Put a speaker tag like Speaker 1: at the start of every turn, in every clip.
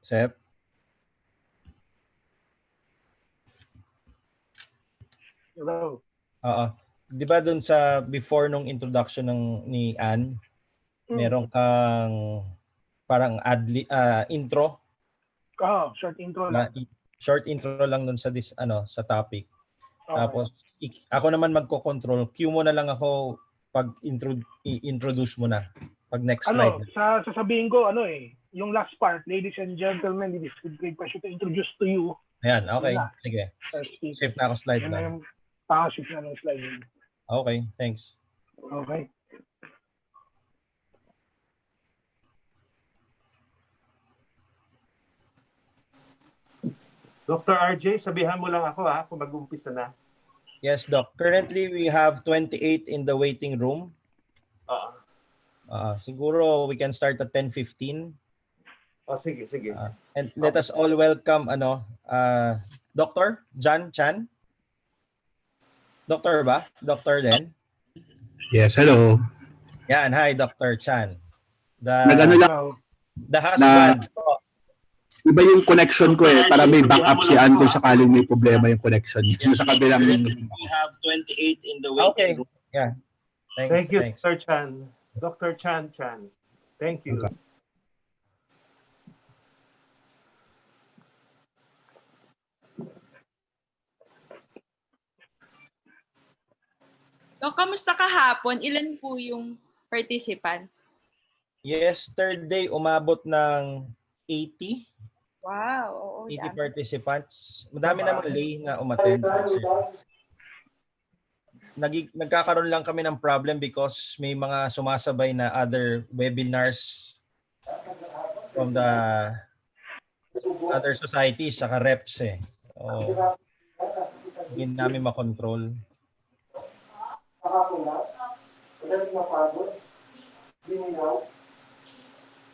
Speaker 1: Sep?
Speaker 2: Hello.
Speaker 1: Oo. 'Di ba dun sa before nung introduction ni Ann, meron kang parang intro?
Speaker 2: Short intro
Speaker 1: Na
Speaker 2: lang.
Speaker 1: short intro lang dun sa sa topic.
Speaker 2: Okay.
Speaker 1: Tapos ako naman magko-control. Cue mo na lang ako pag introduce mo na. Pag next slide.
Speaker 2: Sasabihin ko, yung last part, ladies and gentlemen, it is with great pleasure to introduce to you.
Speaker 1: Ayan, okay. Sige. Shift na ako slide na.
Speaker 2: Shift na ng slide.
Speaker 1: Okay, thanks.
Speaker 2: Okay.
Speaker 3: Dr. RJ, sabihan mo lang ako kung mag-umpisa na.
Speaker 1: Yes, Doc. Currently, we have 28 in the waiting room. Siguro we can start at 10:15.
Speaker 3: Sige.
Speaker 1: And let us all welcome Dr. John Chan. Doctor ba? Doctor din?
Speaker 4: Yes, hello.
Speaker 1: Yan, hi Dr. Chan. The husband.
Speaker 4: Iba yung connection ko para may backup si Ann kung sakaling may problema yung connection niya sa kabilang.
Speaker 1: We have 28 in the waiting room. Yeah.
Speaker 3: Thank you, Dr. Chan. Dr. Chan. Thank you.
Speaker 4: Okay.
Speaker 5: Kamusta kahapon? Ilan po yung participants?
Speaker 1: Yesterday, umabot ng 80.
Speaker 5: Wow.
Speaker 1: 80 participants. Madami namang lay na umattend. Nagkakaroon lang kami ng problem because may mga sumasabay na other webinars from the other societies saka reps eh. Hindi namin makontrol.
Speaker 6: Madaling mapagod, diminaw,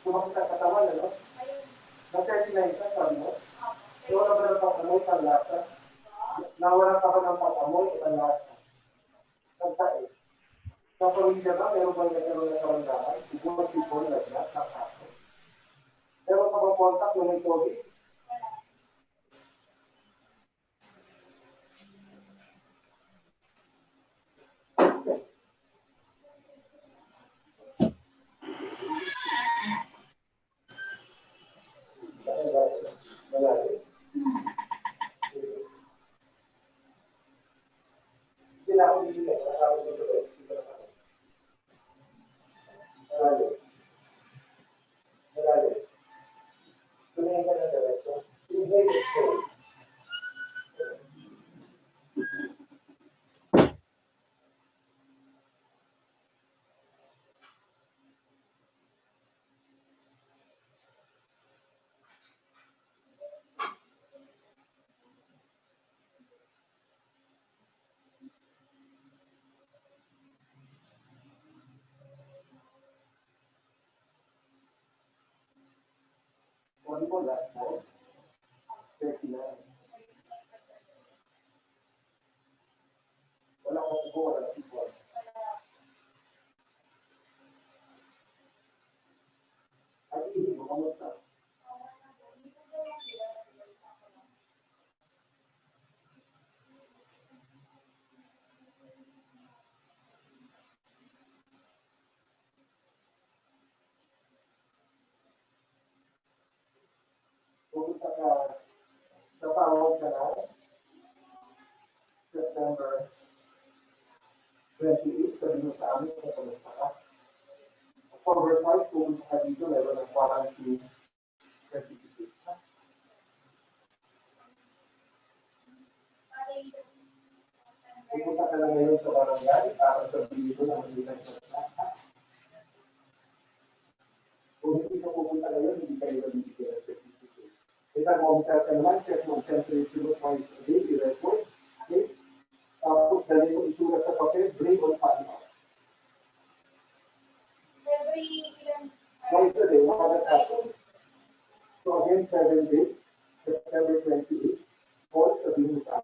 Speaker 6: sumakit ang katawan, nag-39 ka, sabi mo? Nawala ba ng pag-amoy, panlasa? Nawala ka ba ng pag-amoy, panlasa? Nagtae. Sa pamilya ba, meron ba nagkaroon ng karamdaman? Siguro sipon, lagnat, nakaso. Meron ka ba contact ng may COVID? What do you want that for? 39. Wala ko po, wala sipon. Ay, hindi mo kamusta. Pumunta ka, napawag ka na, September 28, sabi mo sa amin kung kamusta ka. October 5, pumunta ka dito, meron ng quarantine certificate ka. Pupunta ka lang ngayon sa barangay para sabihin mo na hindi ka nagsasalita. Kung hindi ka pupunta ngayon, hindi kayo nabibigyan ng certificate. Kita monitor ka naman, check mo ang temperature mo twice a day, i-record. Okay? Tapos, dali mo isulat sa papel, bring on follow-up. Twice a day, what happens? So again, 7 days, September 28, call sabihin mo sa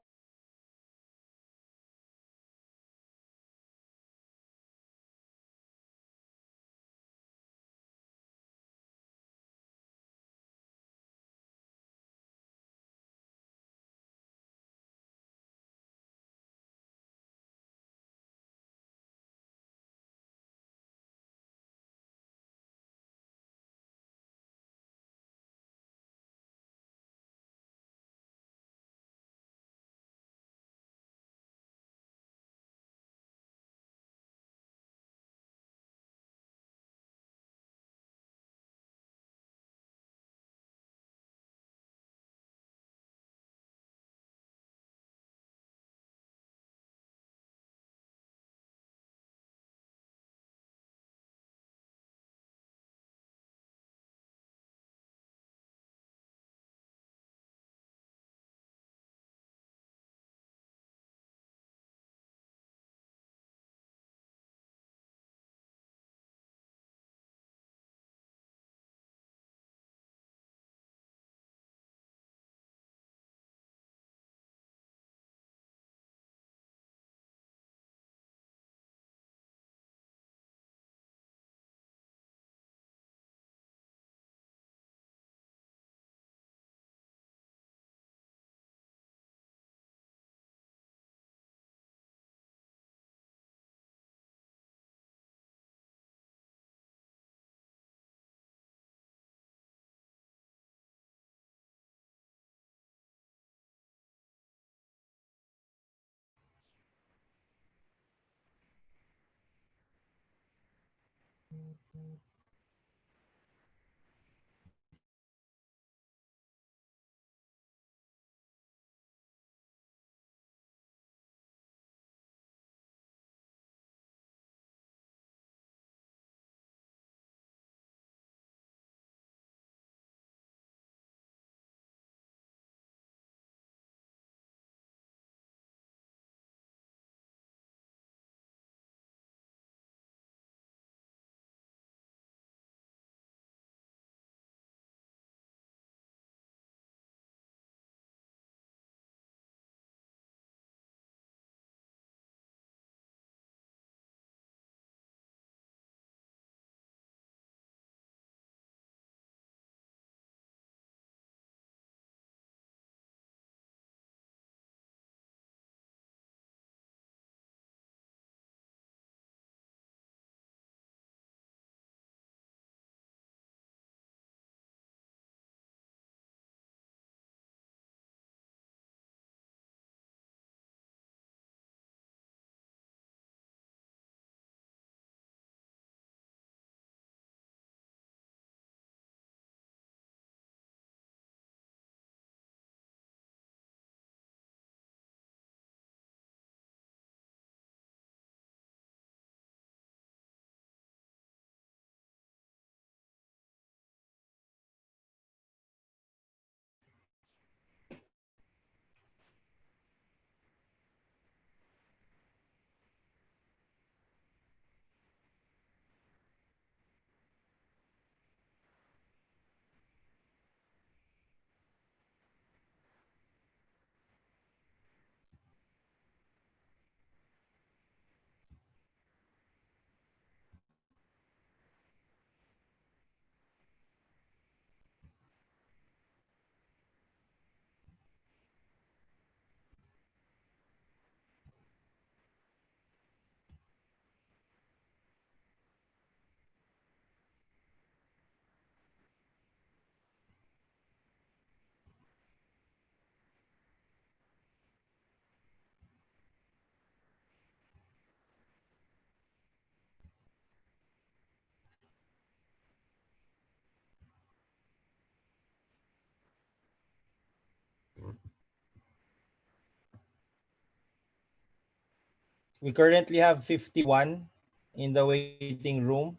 Speaker 1: We currently have 51 in the waiting room.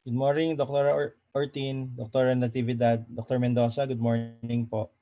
Speaker 1: Good morning, Dr. Ortin, Dr. Natividad, Dr. Mendoza. Good morning po.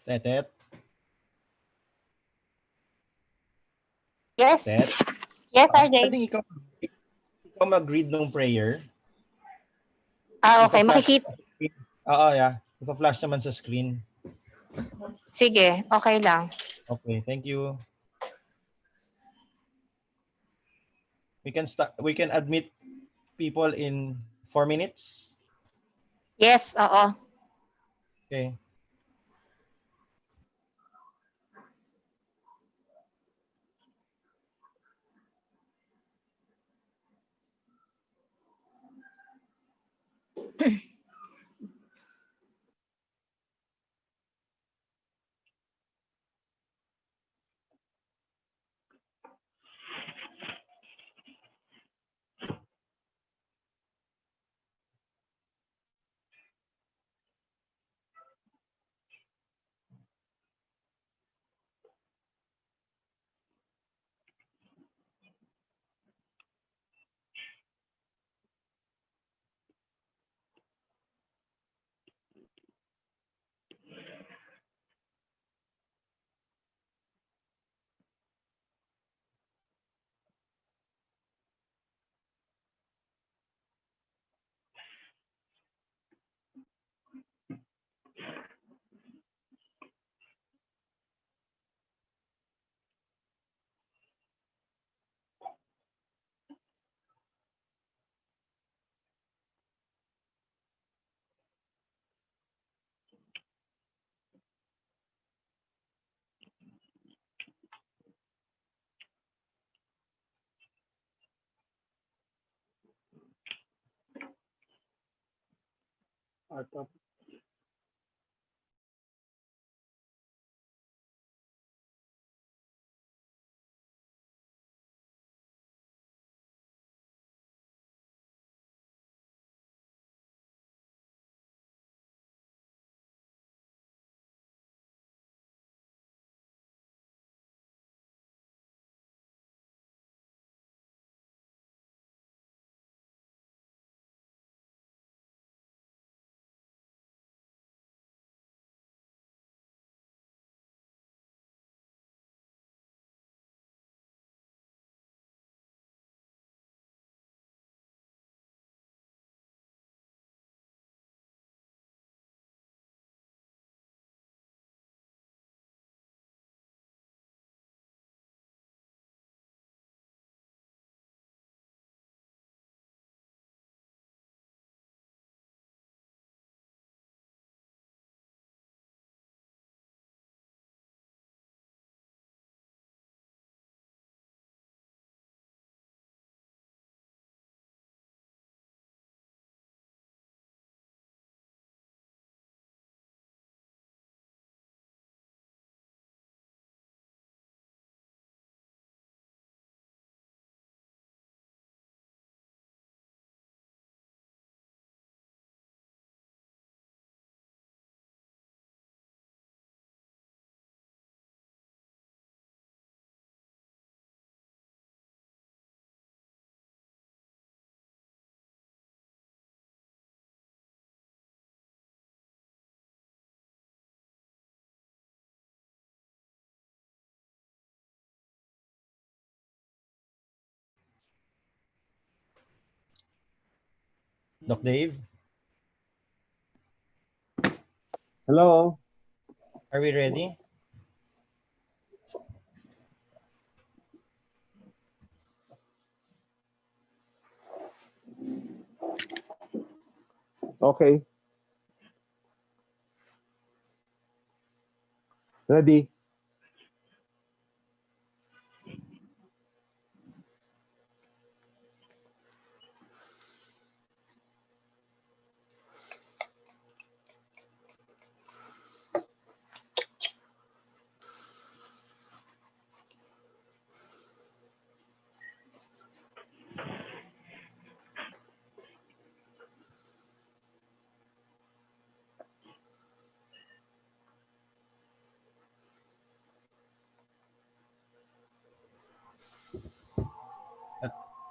Speaker 1: Tetet,
Speaker 7: Yes.
Speaker 1: Tet.
Speaker 7: Yes, RJ.
Speaker 1: Pwedeng ikaw mag-read ng prayer.
Speaker 7: Okay.
Speaker 1: Ipa-flash
Speaker 7: Makikita.
Speaker 1: sa screen. Oo, yeah. Ipa-flash naman sa screen.
Speaker 7: Sige. Okay lang.
Speaker 1: Okay, thank you. We can admit people in 4 minutes.
Speaker 7: Yes, oo.
Speaker 1: Okay.
Speaker 2: At
Speaker 1: Doc Dave,
Speaker 3: Hello?
Speaker 1: are we ready?
Speaker 3: Okay. Ready?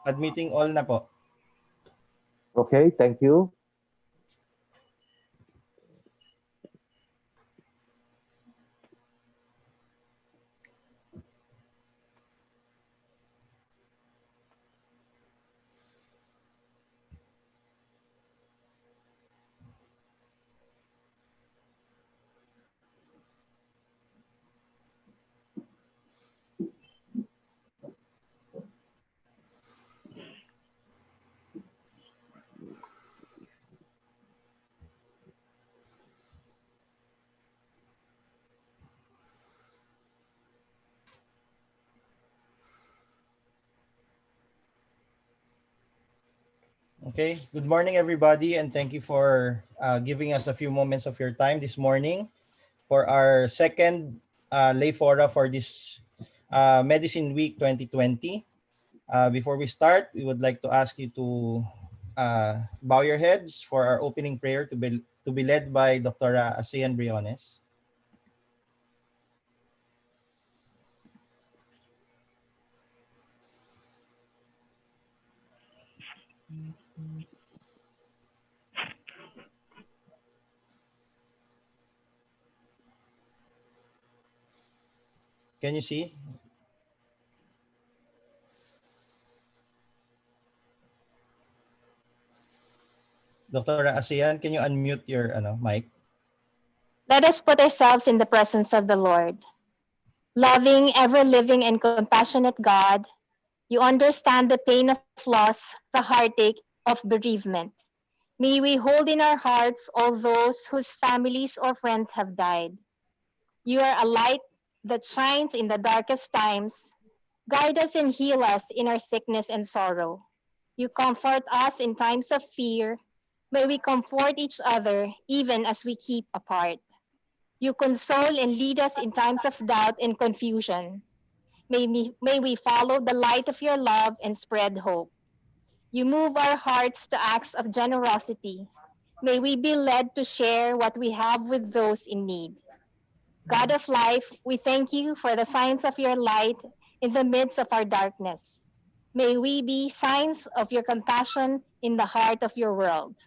Speaker 1: Admitting all na po.
Speaker 3: Okay, thank you.
Speaker 1: Okay, good morning everybody, and thank you for giving us a few moments of your time this morning for our second lay fora for this Medicine Week 2020. Before we start, we would like to ask you to bow your heads for our opening prayer to be led by Dr. Asian Briones. Can you see? Dr. Asian, can you unmute your mic?
Speaker 7: Let us put ourselves in the presence of the Lord. Loving, ever-living, and compassionate God, you understand the pain of loss, the heartache of bereavement. May we hold in our hearts all those whose families or friends have died. You are a light that shines in the darkest times. Guide us and heal us in our sickness and sorrow. You comfort us in times of fear. May we comfort each other even as we keep apart. You console and lead us in times of doubt and confusion. May we follow the light of your love and spread hope. You move our hearts to acts of generosity. May we be led to share what we have with those in need. God of life, we thank you for the signs of your light in the midst of our darkness. May we be signs of your compassion in the heart of your world.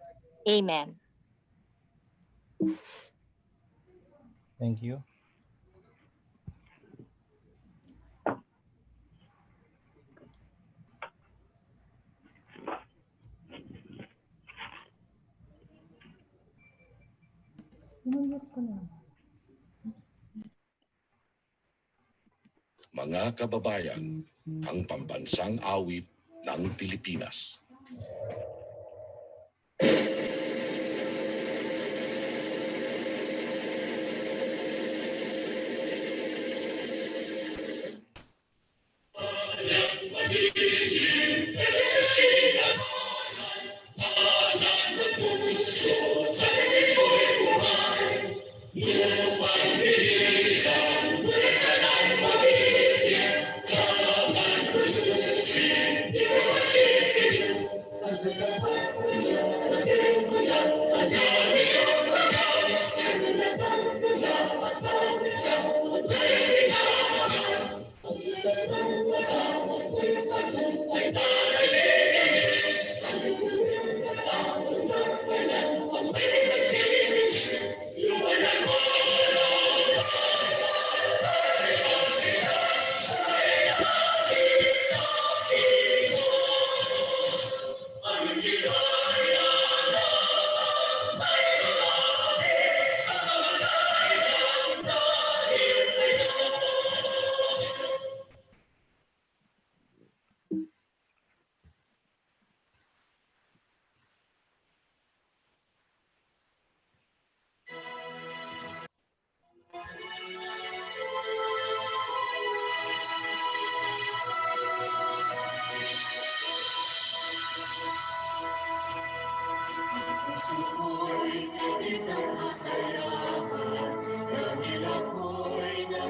Speaker 7: Amen.
Speaker 1: Thank you.
Speaker 8: Mga kababayan, ang pambansang awit ng Pilipinas.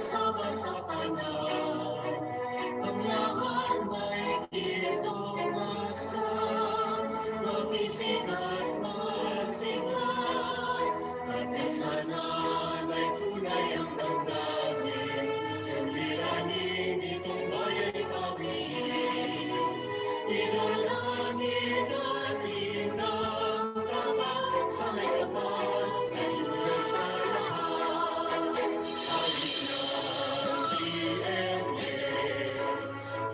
Speaker 9: kasama sa kanan. Ang lahat may kintumasan, magising at masigat. Kapisanan ay tunay ang damdamin, suliranin itong bayan kami. Idalangin natin ang tapat sa may kapal, ayuda sa lahat. Halik ng DMA,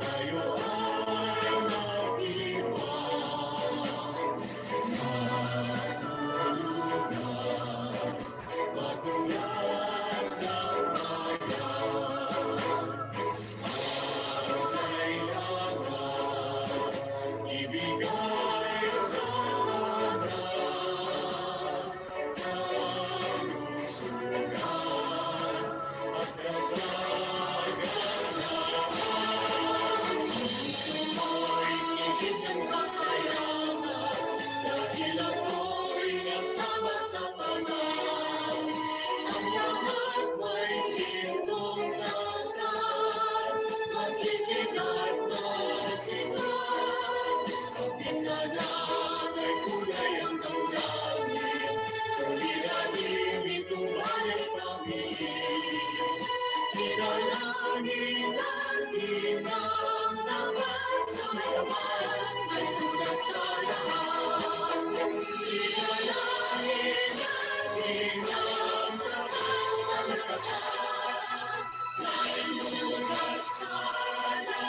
Speaker 9: tayo ay mag-iwan. Matulungan, matulad ng bayan. Ang kailangan, ibigay sa kanan. Kalusugan at kasaganahan. Puso mo'y titig ng kasayangan, dahil ako'y kasama sa kanan. Ang lahat may gintong dasal, magising at masigat. Kapisanan ay kulay ang damdamin, suliranin itong bayan kami. Idalangin natin ang tapat sa may kapal, ay tunay sa lahat. Idalangin natin ang tapat sa may kapal, ay tunay sa lahat.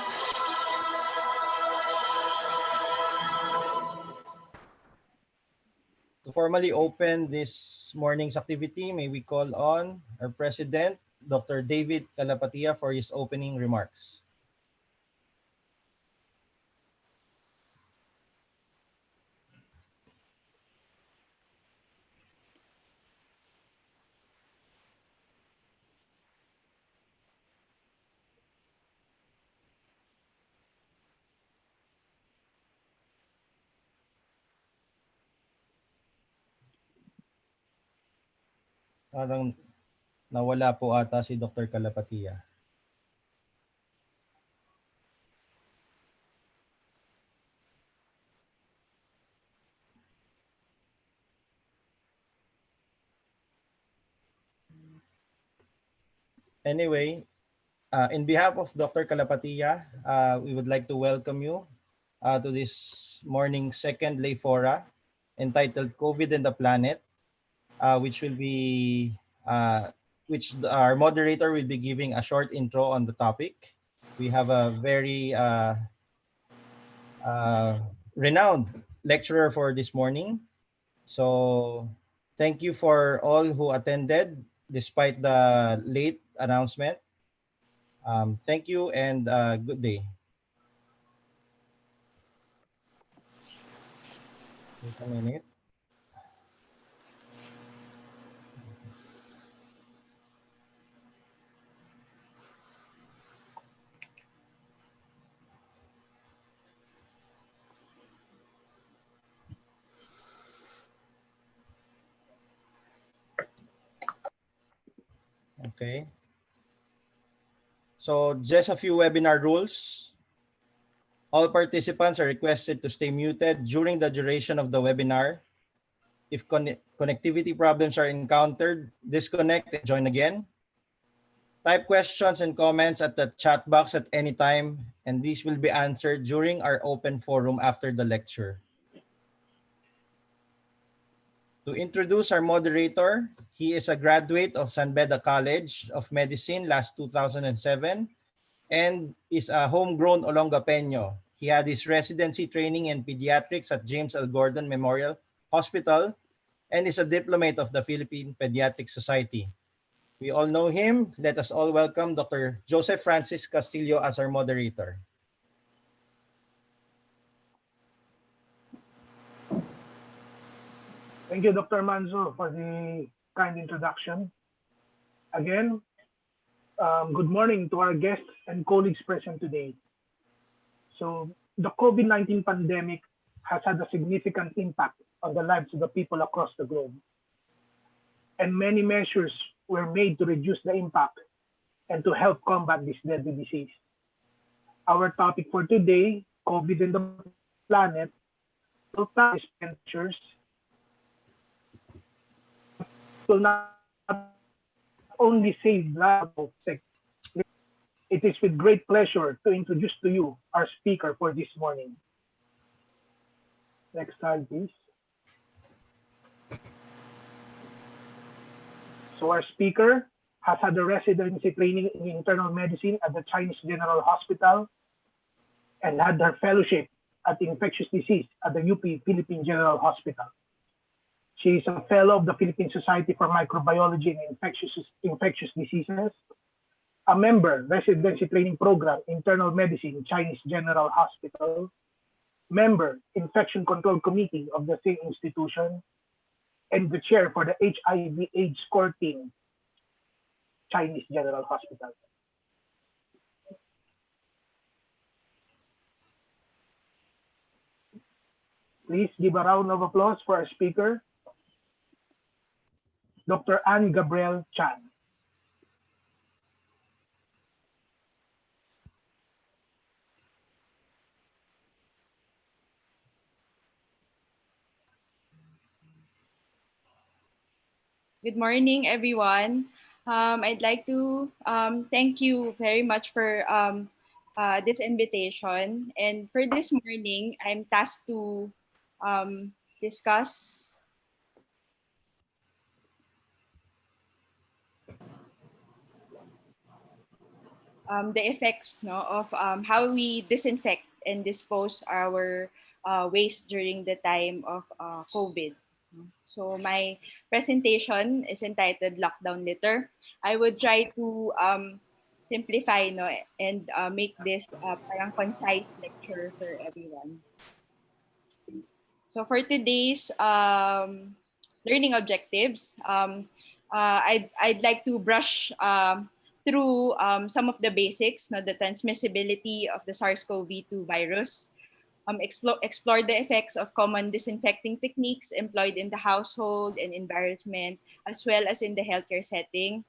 Speaker 1: To formally open this morning's activity, may we call on our President, Dr. David Calapatia, for his opening remarks. Parang nawala po ata si Dr. Calapatia. Anyway, in behalf of Dr. Calapatia, we would like to welcome you to this morning's second lay fora entitled COVID and the Planet, which our moderator will be giving a short intro on the topic. We have a very renowned lecturer for this morning. So thank you for all who attended despite the late announcement. Thank you and good day. Wait a minute. Okay. So just a few webinar rules. All participants are requested to stay muted during the duration of the webinar. If connectivity problems are encountered, disconnect and join again. Type questions and comments at the chat box at any time, and these will be answered during our open forum after the lecture. To introduce our moderator, he is a graduate of San Beda College of Medicine last 2007 and is a homegrown Olongapeño. He had his residency training in pediatrics at James L. Gordon Memorial Hospital and is a diplomate of the Philippine Pediatric Society. We all know him. Let us all welcome Dr. Joseph Francis Castillo as our moderator.
Speaker 2: Thank you, Dr. Manzo, for the kind introduction. Again, good morning to our guests and colleagues present today. So the COVID-19 pandemic has had a significant impact on the lives of the people across the globe. And many measures were made to reduce the impact and to help combat this deadly disease. Our topic for today, COVID and the planet, will practice measures will not only save lives, it is with great pleasure to introduce to you our speaker for this morning. Next slide, please. So our speaker has had a residency training in internal medicine at the Chinese General Hospital and had her fellowship at infectious disease at the UP Philippine General Hospital. She is a fellow of the Philippine Society for Microbiology and Infectious Diseases, a member, residency training program, internal medicine, Chinese General Hospital, member, infection control committee of the same institution, and the chair for the HIV/AIDS core team, Chinese General Hospital. Please give a round of applause for our speaker, Dr. Anne Gabrielle Chan.
Speaker 5: Good morning, everyone. I'd like to thank you very much for this invitation. And for this morning, I'm tasked to discuss the effects of how we disinfect and dispose our waste during the time of COVID. So my presentation is entitled Lockdown Litter. I would try to simplify and make this parang concise lecture for everyone. So for today's learning objectives, I'd like to brush through some of the basics, the transmissibility of the SARS-CoV-2 virus, explore the effects of common disinfecting techniques employed in the household and environment, as well as in the healthcare setting.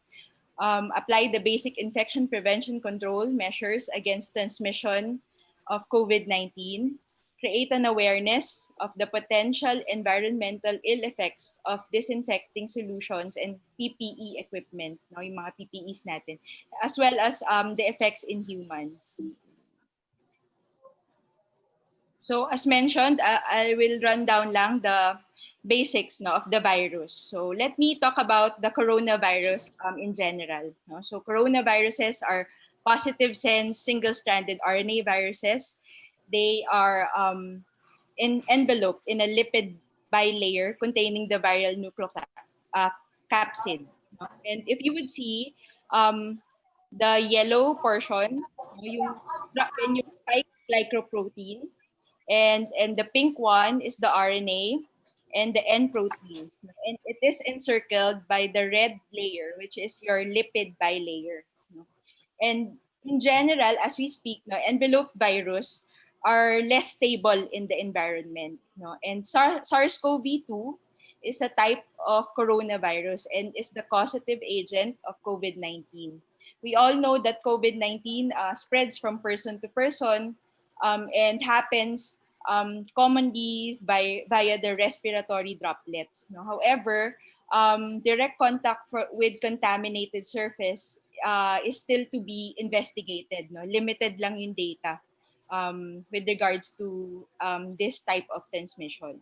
Speaker 5: Apply the basic infection prevention control measures against transmission of COVID-19. Create an awareness of the potential environmental ill effects of disinfecting solutions and PPE equipment, yung mga PPEs natin, as well as the effects in humans. So as mentioned, I will run down lang the basics of the virus. So let me talk about the coronavirus in general. So coronaviruses are positive sense single-stranded RNA viruses. They are enveloped in a lipid bilayer containing the viral nucleocapsid. And if you would see the yellow portion, yung spike glycoprotein, and the pink one is the RNA and the N proteins. And it is encircled by the red layer, which is your lipid bilayer. And in general, as we speak, enveloped virus are less stable in the environment. And SARS-CoV-2 is a type of coronavirus and is the causative agent of COVID-19. We all know that COVID-19 spreads from person to person, and happens commonly via the respiratory droplets. However, direct contact with contaminated surface is still to be investigated. Limited lang yung data with regards to this type of transmission.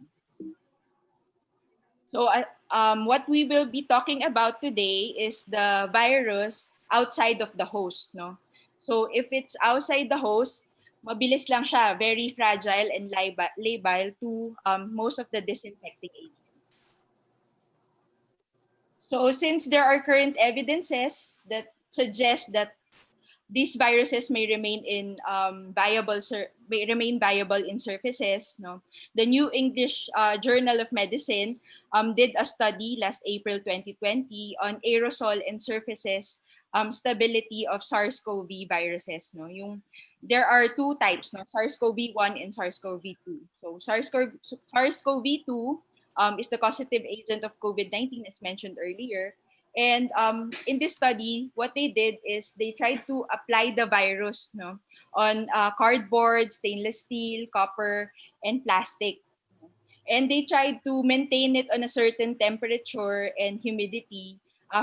Speaker 5: So what we will be talking about today is the virus outside of the host. So if it's outside the host, mabilis lang siya, very fragile and liable to most of the disinfecting agents. So since there are current evidences that suggest that these viruses may remain viable in surfaces, the New English Journal of Medicine did a study last April 2020 on aerosol and surfaces stability of SARS-CoV viruses. There are two types, SARS-CoV-1 and SARS-CoV-2. So SARS-CoV-2 is the causative agent of COVID-19, as mentioned earlier, And in this study, what they did is they tried to apply the virus, no, on cardboard, stainless steel, copper, and plastic. And they tried to maintain it on a certain temperature and humidity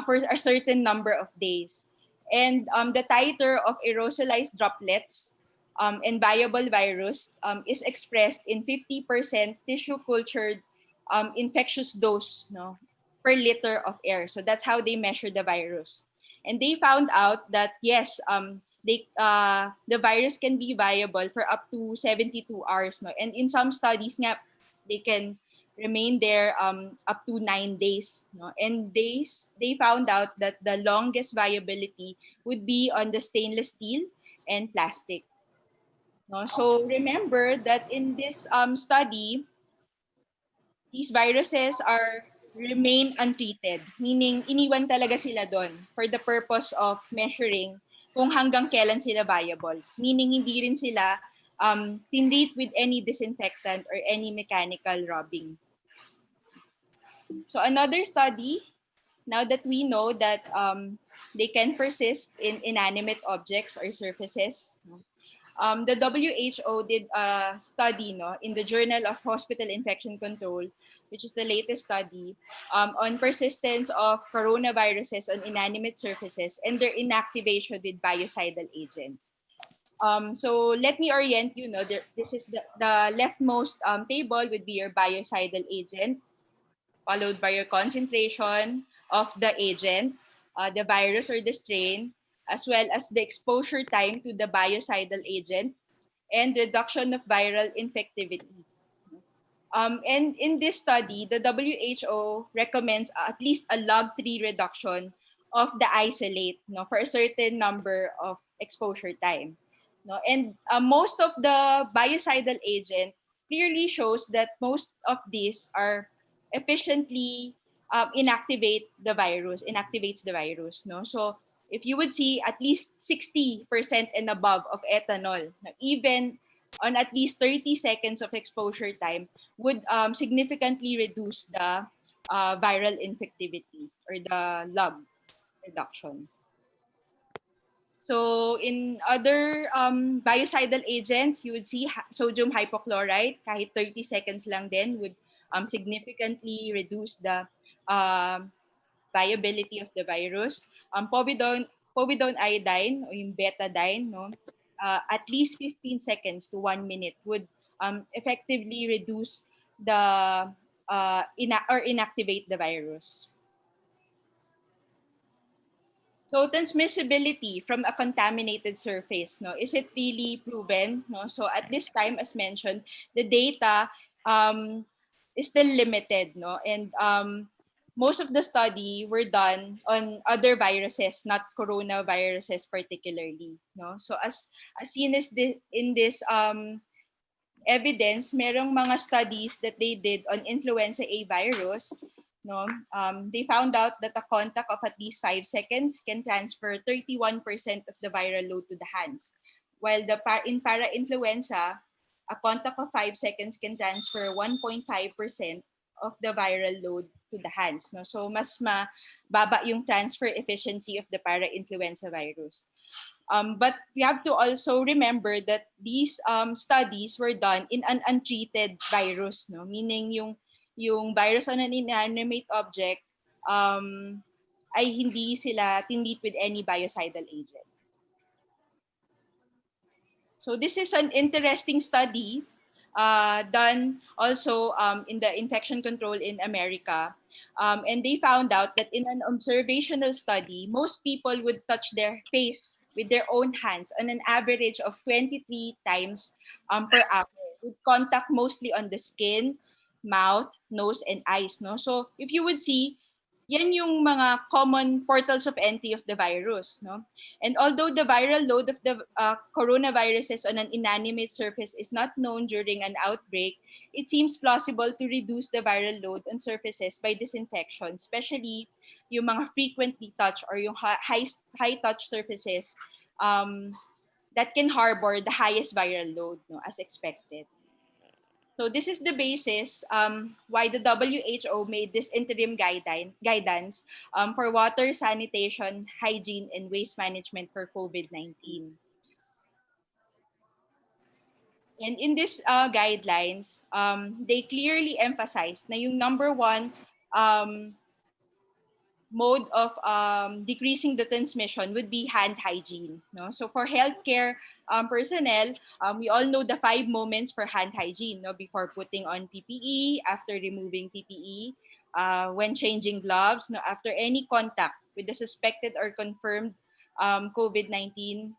Speaker 5: for a certain number of days. And the titer of aerosolized droplets and viable virus is expressed in 50% tissue cultured infectious dose, no, per liter of air. So that's how they measure the virus. And they found out that yes, the virus can be viable for up to 72 hours, no. And in some studies nga, they can remain there up to 9 days, no. And they found out that the longest viability would be on the stainless steel and plastic, no. So remember that in this study, these viruses are remain untreated, meaning iniwan talaga sila doon for the purpose of measuring kung hanggang kailan sila viable, meaning hindi rin sila tinreat with any disinfectant or any mechanical rubbing. So another study, now that we know that they can persist in inanimate objects or surfaces, the WHO did a study, no, in the Journal of Hospital Infection Control, which is the latest study, on persistence of coronaviruses on inanimate surfaces and their inactivation with biocidal agents. So let me orient you. No, this is the leftmost table would be your biocidal agent, followed by your concentration of the agent, the virus or the strain, as well as the exposure time to the biocidal agent, and reduction of viral infectivity. And in this study, the WHO recommends at least a log 3 reduction of the isolate, no, for a certain number of exposure time. No? And most of the biocidal agent clearly shows that most of these are efficiently inactivates the virus. No? So if you would see at least 60% and above of ethanol, even on at least 30 seconds of exposure time, would significantly reduce the viral infectivity or the log reduction. So in other biocidal agents, you would see sodium hypochlorite, kahit 30 seconds lang din, would significantly reduce the viability of the virus. Povidone iodine o yung betadine, no, at least 15 seconds to 1 minute would effectively reduce the inactivate the virus. So transmissibility from a contaminated surface, no, is it really proven? No, so at this time, as mentioned, the data is still limited, no, and most of the study were done on other viruses, not coronaviruses particularly, no. So as seen as in this evidence, merong mga studies that they did on influenza A virus. No, they found out that a contact of at least 5 seconds can transfer 31% of the viral load to the hands, while in para-influenza, a contact of 5 seconds can transfer 1.5% of the viral load to the hands. No, so mas mababa yung transfer efficiency of the para-influenza virus. But we have to also remember that these studies were done in an untreated virus, no, meaning yung virus on an inanimate object ay hindi sila tinreat with any biocidal agent. So this is an interesting study done also in the infection control in America. And they found out that in an observational study, most people would touch their face with their own hands on an average of 23 times per hour, with contact mostly on the skin, mouth, nose, and eyes. No? So if you would see, yan yung mga common portals of entry of the virus. No? And although the viral load of the coronaviruses on an inanimate surface is not known during an outbreak, it seems plausible to reduce the viral load on surfaces by disinfection, especially yung mga frequently touched or yung high touch surfaces that can harbor the highest viral load, no, as expected. So this is the basis why the WHO made this interim guidance for water, sanitation, hygiene, and waste management for COVID-19. And in these guidelines, they clearly emphasize na yung number one mode of decreasing the transmission would be hand hygiene. No? So for healthcare personnel, we all know the 5 moments for hand hygiene. No? Before putting on PPE, after removing PPE, when changing gloves, no? After any contact with the suspected or confirmed COVID-19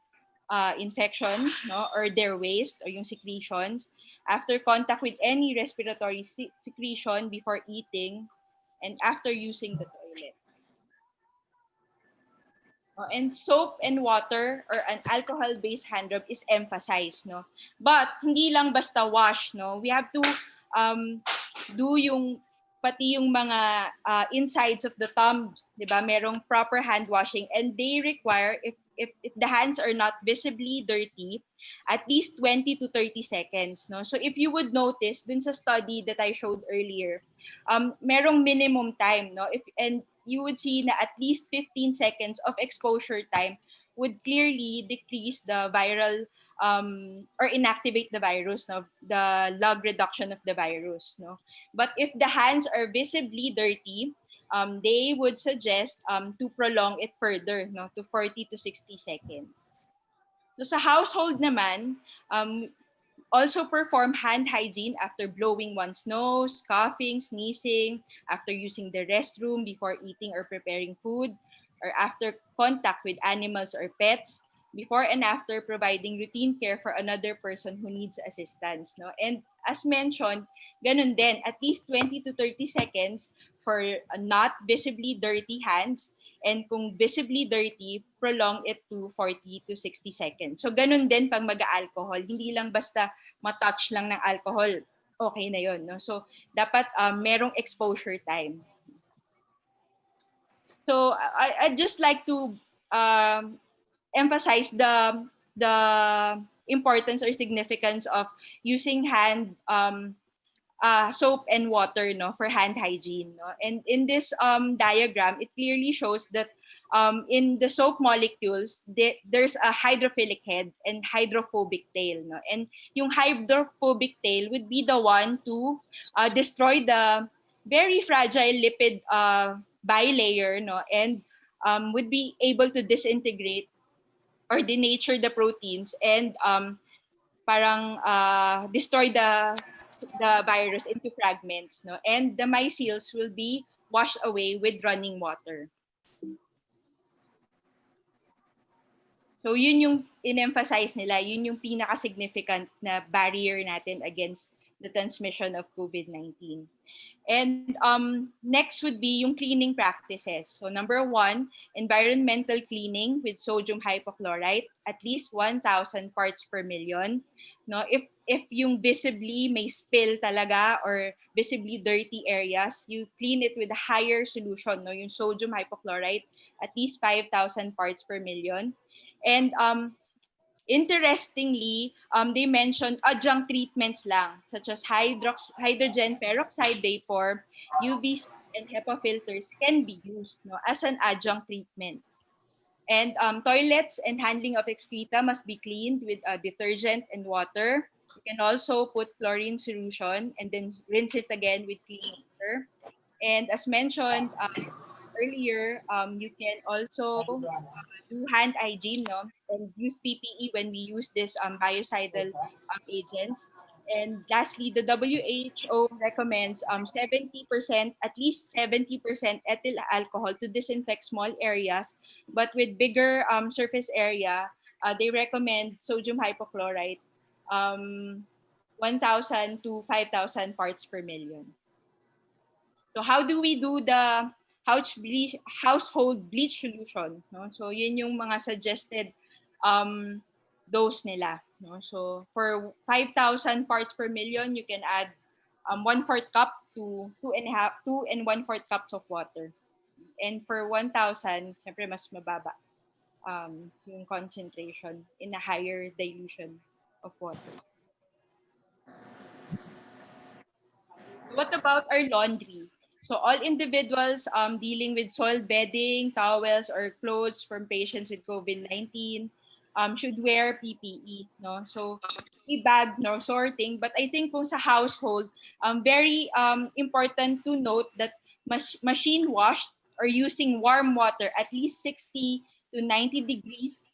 Speaker 5: infection, no? Or their waste or yung secretions, after contact with any respiratory secretion before eating, and after using the toilet. And soap and water or an alcohol-based hand rub is emphasized, no? But hindi lang basta wash, no? We have to do yung pati yung mga insides of the thumb, 'di ba? Merong proper hand washing, and they require if the hands are not visibly dirty, at least 20 to 30 seconds, no? So if you would notice dun sa study that I showed earlier, merong minimum time, no? And you would see na at least 15 seconds of exposure time would clearly decrease the viral or inactivate the virus, no? The log reduction of the virus, no? But if the hands are visibly dirty, they would suggest to prolong it further, no, to 40 to 60 seconds. So sa household naman, also perform hand hygiene after blowing one's nose, coughing, sneezing, after using the restroom, before eating or preparing food, or after contact with animals or pets, before and after providing routine care for another person who needs assistance. No? And as mentioned, ganun din, at least 20 to 30 seconds for not visibly dirty hands, and kung visibly dirty, prolong it to 40 to 60 seconds. So ganun din pag mag-alcohol, hindi lang basta matouch lang ng alcohol, okay na yon, no? So dapat merong exposure time. So I'd just like to emphasize the importance or significance of using hand soap and water, no, for hand hygiene, no? And in this diagram, it clearly shows that in the soap molecules, there's a hydrophilic head and hydrophobic tail, no? And yung hydrophobic tail would be the one to destroy the very fragile lipid bilayer, no, and would be able to disintegrate or denature the proteins and parang destroy the virus into fragments, no? And the micelles will be washed away with running water. So yun yung in-emphasize nila, yun yung pinaka-significant na barrier natin against the transmission of COVID-19. And next would be yung cleaning practices. So number 1, environmental cleaning with sodium hypochlorite, at least 1,000 parts per million. No, if yung visibly may spill talaga or visibly dirty areas, you clean it with a higher solution, no, yung sodium hypochlorite, at least 5,000 parts per million. And interestingly, they mentioned adjunct treatments lang, such as hydrogen peroxide vapor, UV and HEPA filters can be used, no, as an adjunct treatment. And toilets and handling of excreta must be cleaned with detergent and water. You can also put chlorine solution and then rinse it again with clean water. And as mentioned earlier, you can also do hand hygiene, no, and use PPE when we use this biocidal agents. And lastly, the WHO recommends 70%, at least 70% ethyl alcohol to disinfect small areas, but with bigger surface area, they recommend sodium hypochlorite, 1,000 to 5,000 parts per million. So how do we do the household bleach solution? No? So yun yung mga suggested dose nila. No? So for 5,000 parts per million, you can add 1/4 cup to 2 and 1/4 cups of water. And for 1,000, syempre mas mababa yung concentration in a higher dilution of water. What about our laundry? So all individuals dealing with soil bedding, towels, or clothes from patients with COVID-19 should wear PPE. No? So bag, no sorting. But I think kung sa household, very important to note that machine washed or using warm water at least 60 to 90 degrees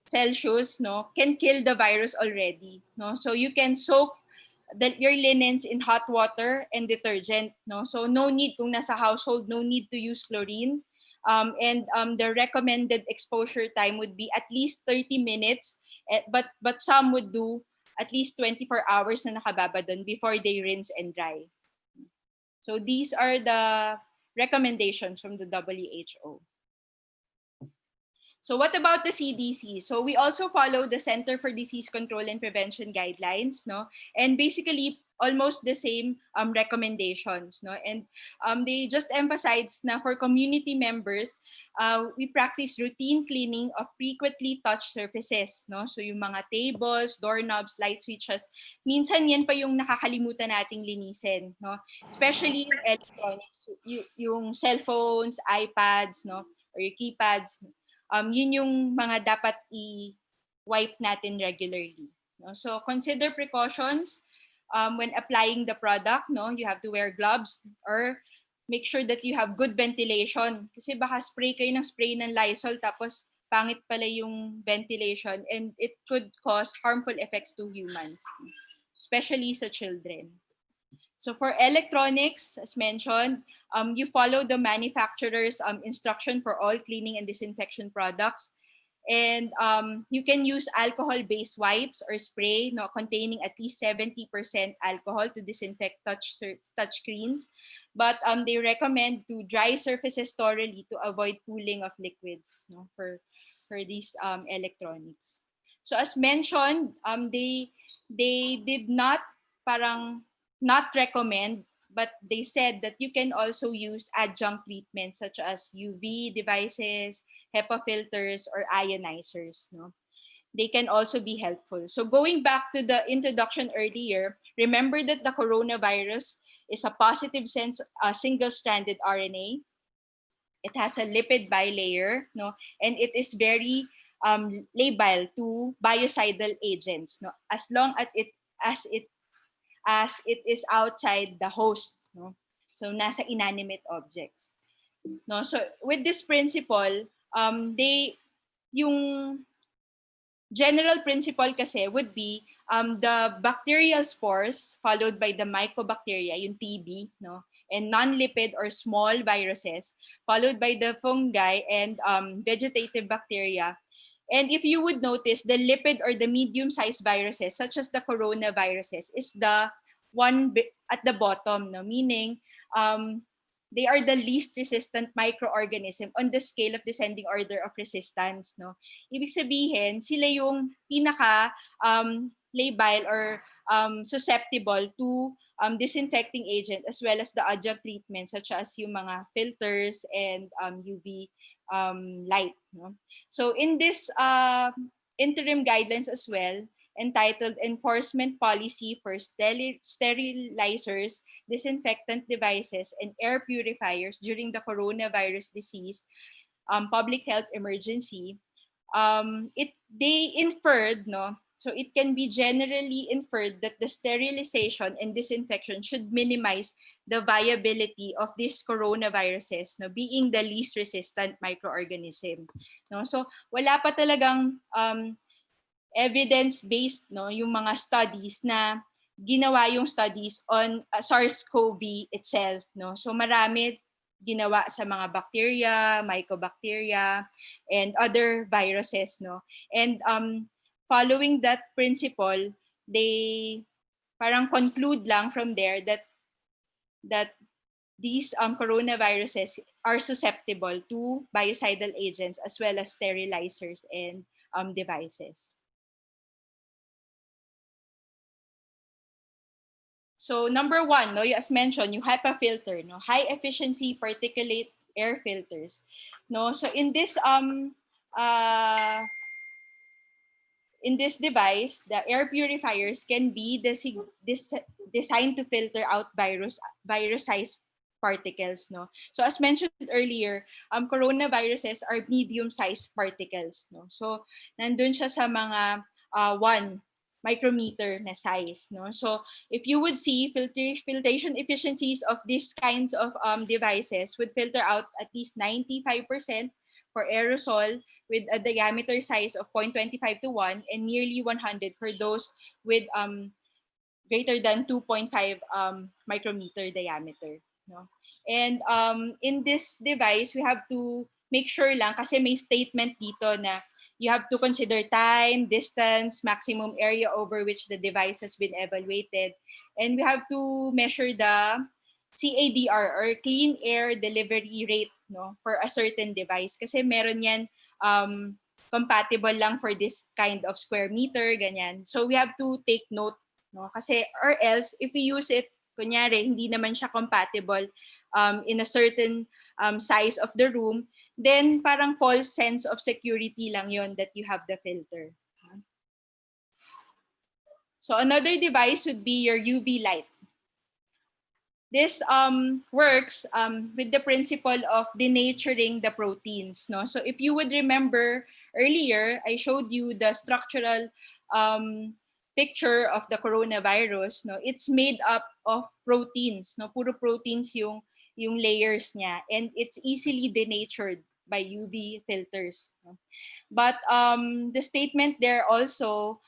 Speaker 5: Celsius, no, can kill the virus already. No? So you can soak your linens in hot water and detergent, no, so no need, kung nasa household, no need to use chlorine. And the recommended exposure time would be at least 30 minutes, but some would do at least 24 hours na nakababa dun before they rinse and dry. So these are the recommendations from the WHO. So what about the CDC? So we also follow the Center for Disease Control and Prevention guidelines, no? And basically almost the same recommendations, no? And they just emphasize na for community members, we practice routine cleaning of frequently touched surfaces, no? So yung mga tables, doorknobs, light switches, minsan yan pa yung nakakalimutan nating linisin, no? Especially yung electronics, yung cellphones, iPads, no? Or yung keypads. Yun yung mga dapat i-wipe natin regularly. No? So consider precautions when applying the product. No? You have to wear gloves or make sure that you have good ventilation. Kasi baka spray kayo ng spray ng Lysol tapos pangit pala yung ventilation and it could cause harmful effects to humans, especially sa children. So for electronics, as mentioned, you follow the manufacturer's instruction for all cleaning and disinfection products. And you can use alcohol-based wipes or spray, no, containing at least 70% alcohol to disinfect touch screens. But they recommend to dry surfaces thoroughly to avoid pooling of liquids, no, for these electronics. So as mentioned, they did not not recommend, but they said that you can also use adjunct treatments such as UV devices, HEPA filters, or ionizers. No? They can also be helpful. So going back to the introduction earlier, remember that the coronavirus is a positive single-stranded RNA. It has a lipid bilayer, no, and it is very labile to biocidal agents, no, as long as it is outside the host, no? So nasa inanimate objects, no? So with this principle, yung general principle kasi would be the bacterial spores followed by the mycobacteria, yung TB, no? And non-lipid or small viruses followed by the fungi and vegetative bacteria. And if you would notice, the lipid or the medium-sized viruses, such as the coronaviruses, is the one at the bottom, no? Meaning they are the least resistant microorganism on the scale of descending order of resistance. No? Ibig sabihin, sila yung pinaka labile or susceptible to disinfecting agent as well as the adjunct treatment such as yung mga filters and UV light. No? So in this interim guidelines as well, entitled Enforcement Policy for Sterilizers, Disinfectant Devices, and Air Purifiers During the Coronavirus Disease Public Health Emergency, they inferred, no, so it can be generally inferred that the sterilization and disinfection should minimize the viability of these coronaviruses, no, being the least resistant microorganism. No? So wala pa talagang evidence-based, no, yung mga studies na ginawa yung studies on SARS-CoV itself, no. So marami ginawa sa mga bacteria, mycobacteria, and other viruses, no. And following that principle, they parang conclude lang from there that these coronaviruses are susceptible to biocidal agents as well as sterilizers and devices. So number one, no, as mentioned, yung HEPA filter, no, high efficiency particulate air filters, no. So in this in this device, the air purifiers can be designed to filter out virus-sized particles. No? So as mentioned earlier, coronaviruses are medium-sized particles. No? So nandun siya sa mga 1 micrometer na size. No? So if you would see filtration efficiencies of these kinds of devices would filter out at least 95% for aerosol with a diameter size of 0.25 to 1 and nearly 100 for those with greater than 2.5 micrometer diameter. No? And in this device, we have to make sure lang kasi may statement dito na you have to consider time, distance, maximum area over which the device has been evaluated. And we have to measure the CADR or clean air delivery rate, no, for a certain device. Kasi meron yan compatible lang for this kind of square meter, ganyan. So we have to take note, no? Kasi or else if we use it, kunyari, hindi naman siya compatible in a certain size of the room, then parang false sense of security lang yon that you have the filter. So another device would be your UV light. This works with the principle of denaturing the proteins. No? So if you would remember earlier, I showed you the structural picture of the coronavirus. No? It's made up of proteins. No? Puro proteins yung layers niya, and it's easily denatured by UV filters. No? But the statement there also,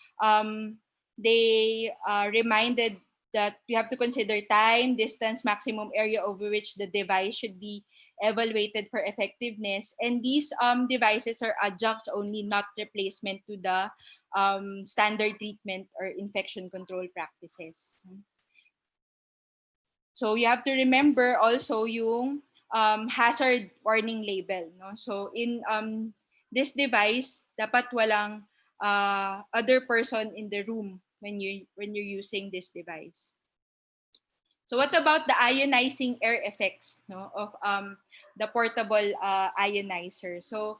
Speaker 5: they reminded that you have to consider time, distance, maximum area over which the device should be evaluated for effectiveness. And these devices are adjuncts only, not replacement to the standard treatment or infection control practices. So you have to remember also yung hazard warning label. No? So in this device, dapat walang other person in the room when you're using this device. So what about the ionizing air effects, no, of the portable ionizer? So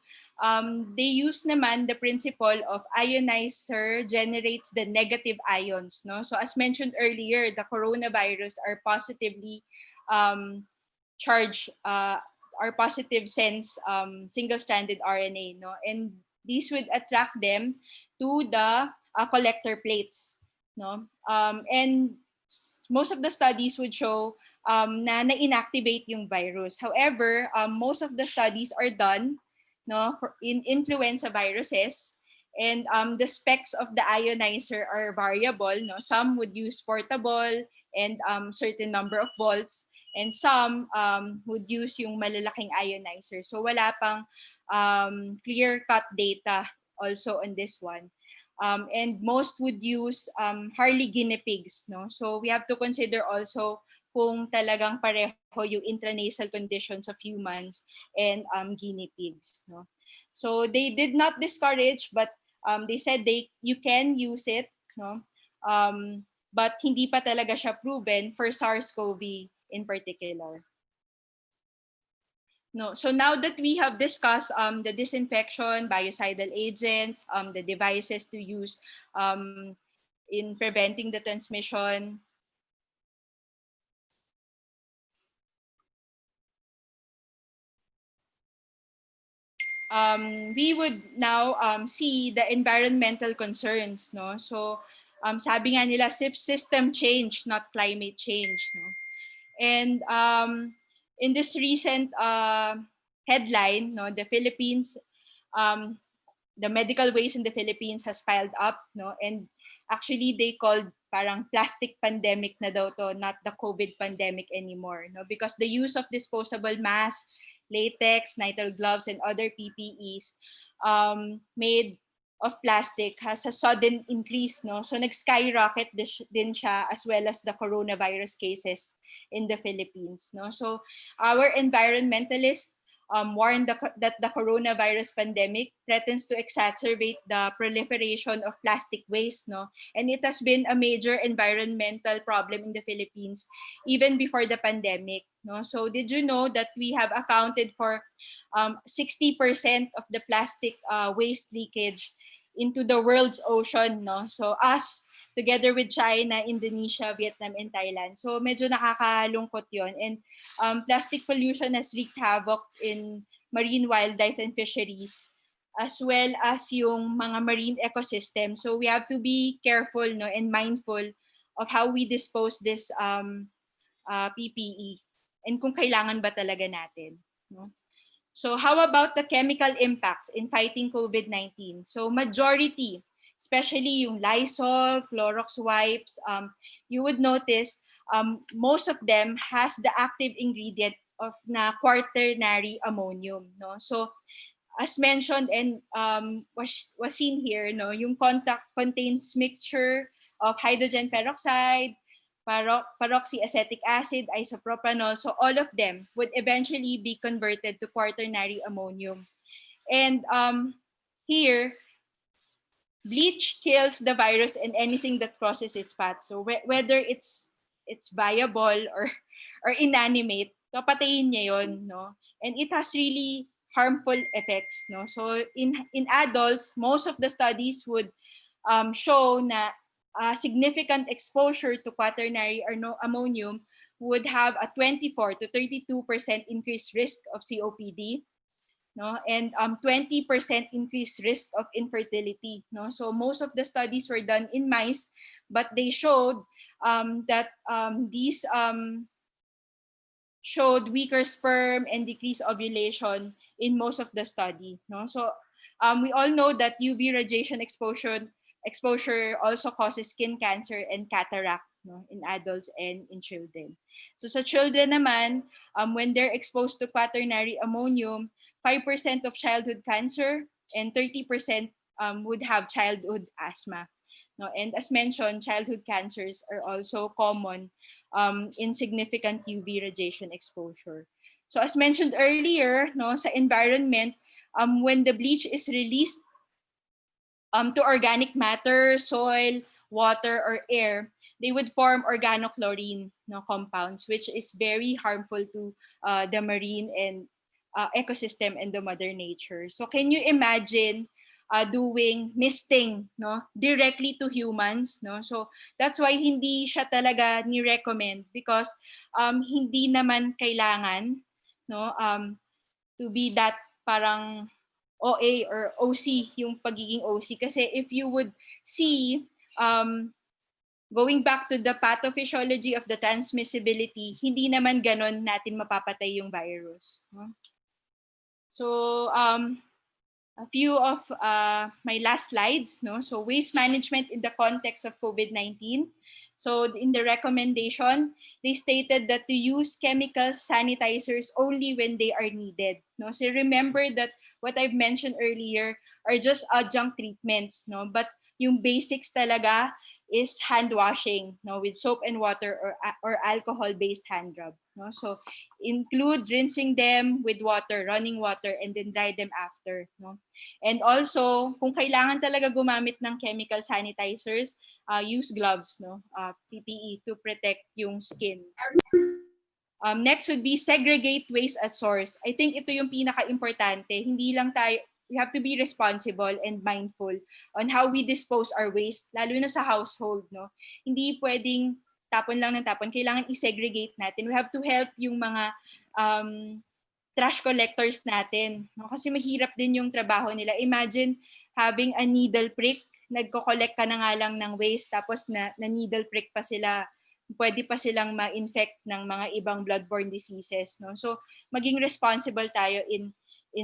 Speaker 5: they use naman the principle of ionizer generates the negative ions. No? So as mentioned earlier, the coronavirus are positively charged, are positive sense single-stranded RNA. No? And these would attract them to the collector plates. No? And most of the studies would show na inactivate yung virus. However, most of the studies are done, no, in influenza viruses, and the specs of the ionizer are variable. No? Some would use portable and certain number of volts, and some would use yung malalaking ionizer. So wala pang clear-cut data also on this one. And most would use Harley guinea pigs. No? So we have to consider also kung talagang pareho yung intranasal conditions of humans and guinea pigs. No? So they did not discourage, but they said you can use it, no? But hindi pa talaga siya proven for SARS-CoV in particular. No, so now that we have discussed the disinfection, biocidal agents, the devices to use in preventing the transmission, we would now see the environmental concerns. No, so sabi nga nila system change, not climate change. No, and in this recent headline, no, the Philippines, the medical waste in the Philippines has piled up, no, and actually they called parang plastic pandemic na daw to, not the COVID pandemic anymore, no, because the use of disposable masks, latex, nitrile gloves, and other PPEs made of plastic has a sudden increase, no, so nag-skyrocket din siya, as well as the coronavirus cases in the Philippines, no. So our environmentalists warned that the coronavirus pandemic threatens to exacerbate the proliferation of plastic waste, no, and it has been a major environmental problem in the Philippines even before the pandemic, no. So did you know that we have accounted for 60% of the plastic waste leakage into the world's ocean, no? So us together with China, Indonesia, Vietnam, and Thailand. So medyo nakakalungkot yon. And plastic pollution has wreaked havoc in marine wildlife and fisheries, as well as yung mga marine ecosystem. So we have to be careful, no, and mindful of how we dispose this PPE and kung kailangan ba talaga natin. No? So how about the chemical impacts in fighting COVID-19? So majority, especially yung Lysol, Clorox wipes, you would notice most of them has the active ingredient of na quaternary ammonium. No? So as mentioned and was seen here, no, yung contact contains mixture of hydrogen peroxide, peroxyacetic acid, isopropanol. So all of them would eventually be converted to quaternary ammonium. And here, bleach kills the virus and anything that crosses its path. So whether it's viable or inanimate, papatayin niya yon, no? And it has really harmful effects, no? So in adults, most of the studies would show na significant exposure to quaternary ammonium would have a 24 to 32% increased risk of COPD, no, and 20% increased risk of infertility, no. So most of the studies were done in mice, but they showed that these showed weaker sperm and decreased ovulation in most of the study, no. So we all know that UV radiation exposure also causes skin cancer and cataract, no, in adults and in children. So sa children naman, when they're exposed to quaternary ammonium, 5% of childhood cancer and 30% would have childhood asthma. No, and as mentioned, childhood cancers are also common in significant UV radiation exposure. So as mentioned earlier, no, sa environment, when the bleach is released to organic matter, soil, water, or air, they would form organochlorine, no, compounds, which is very harmful to the marine and ecosystem and the mother nature. So can you imagine doing misting, no, directly to humans, no? So that's why hindi siya talaga ni-recommend because hindi naman kailangan, no, to be that parang OA or OC, yung pagiging OC. Kasi if you would see, going back to the pathophysiology of the transmissibility, hindi naman ganon natin mapapatay yung virus. No? So a few of my last slides, no? So waste management in the context of COVID-19. So in the recommendation, they stated that to use chemical sanitizers only when they are needed. No? So remember that what I've mentioned earlier are just adjunct treatments, no? But yung basics talaga is hand washing, no, with soap and water or alcohol-based hand rub. No? So include rinsing them with water, running water, and then dry them after. No? And also, kung kailangan talaga gumamit ng chemical sanitizers, use gloves, no, PPE to protect yung skin. Next would be segregate waste at source. I think ito yung pinaka-importante. Hindi lang tayo, we have to be responsible and mindful on how we dispose our waste, lalo na sa household, no? Hindi pwedeng tapon lang ng tapon. Kailangan i-segregate natin. We have to help yung mga trash collectors natin, no? Kasi mahirap din yung trabaho nila. Imagine having a needle prick, nagko-collect ka na nga lang ng waste, tapos na needle prick pa sila, pwede pa silang ma-infect ng mga ibang bloodborne diseases, no? So maging responsible tayo in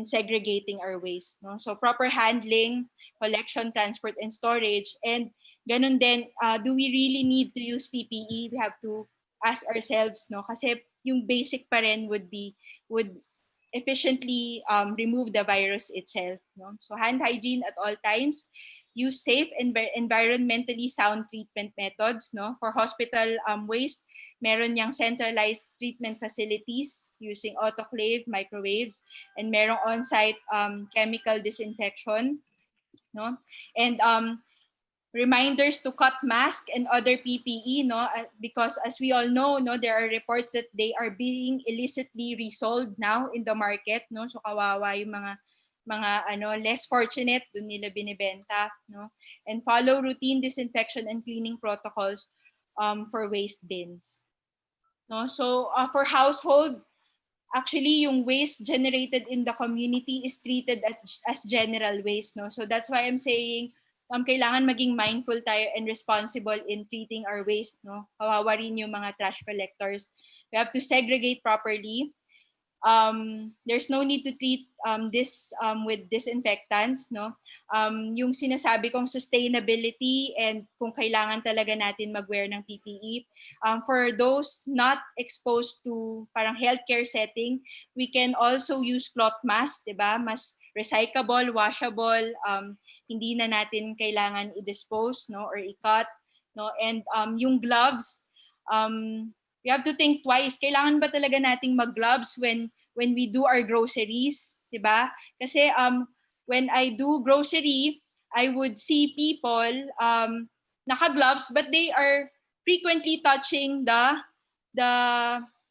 Speaker 5: segregating our waste, no? So proper handling, collection, transport, and storage. And ganun din, do we really need to use PPE? We have to ask ourselves, no? Kasi yung basic pa rin would efficiently remove the virus itself, no? So hand hygiene at all times. Use safe and environmentally sound treatment methods, no? For hospital waste, meron niyang centralized treatment facilities using autoclave, microwaves, and merong on-site chemical disinfection, no? And reminders to cut mask and other PPE, no? Because as we all know, no, there are reports that they are being illicitly resold now in the market, no? So kawawa yung mga mga less fortunate, dun nila binibenta, no? And follow routine disinfection and cleaning protocols for waste bins. No? So for household, actually yung waste generated in the community is treated as general waste, no? So that's why I'm saying kailangan maging mindful tayo and responsible in treating our waste, no? Kawawa rin yung mga trash collectors. We have to segregate properly. There's no need to treat this with disinfectants, no? Yung sinasabi kong sustainability and kung kailangan talaga natin mag-wear ng PPE. For those not exposed to parang healthcare setting, we can also use cloth mask, 'di ba? Mas recyclable, washable, hindi na natin kailangan i-dispose, no, or i-cut, no? And yung gloves, we have to think twice. Kailangan ba talaga nating mag-gloves when we do our groceries, 'di ba? Kasi when I do grocery, I would see people naka-gloves but they are frequently touching the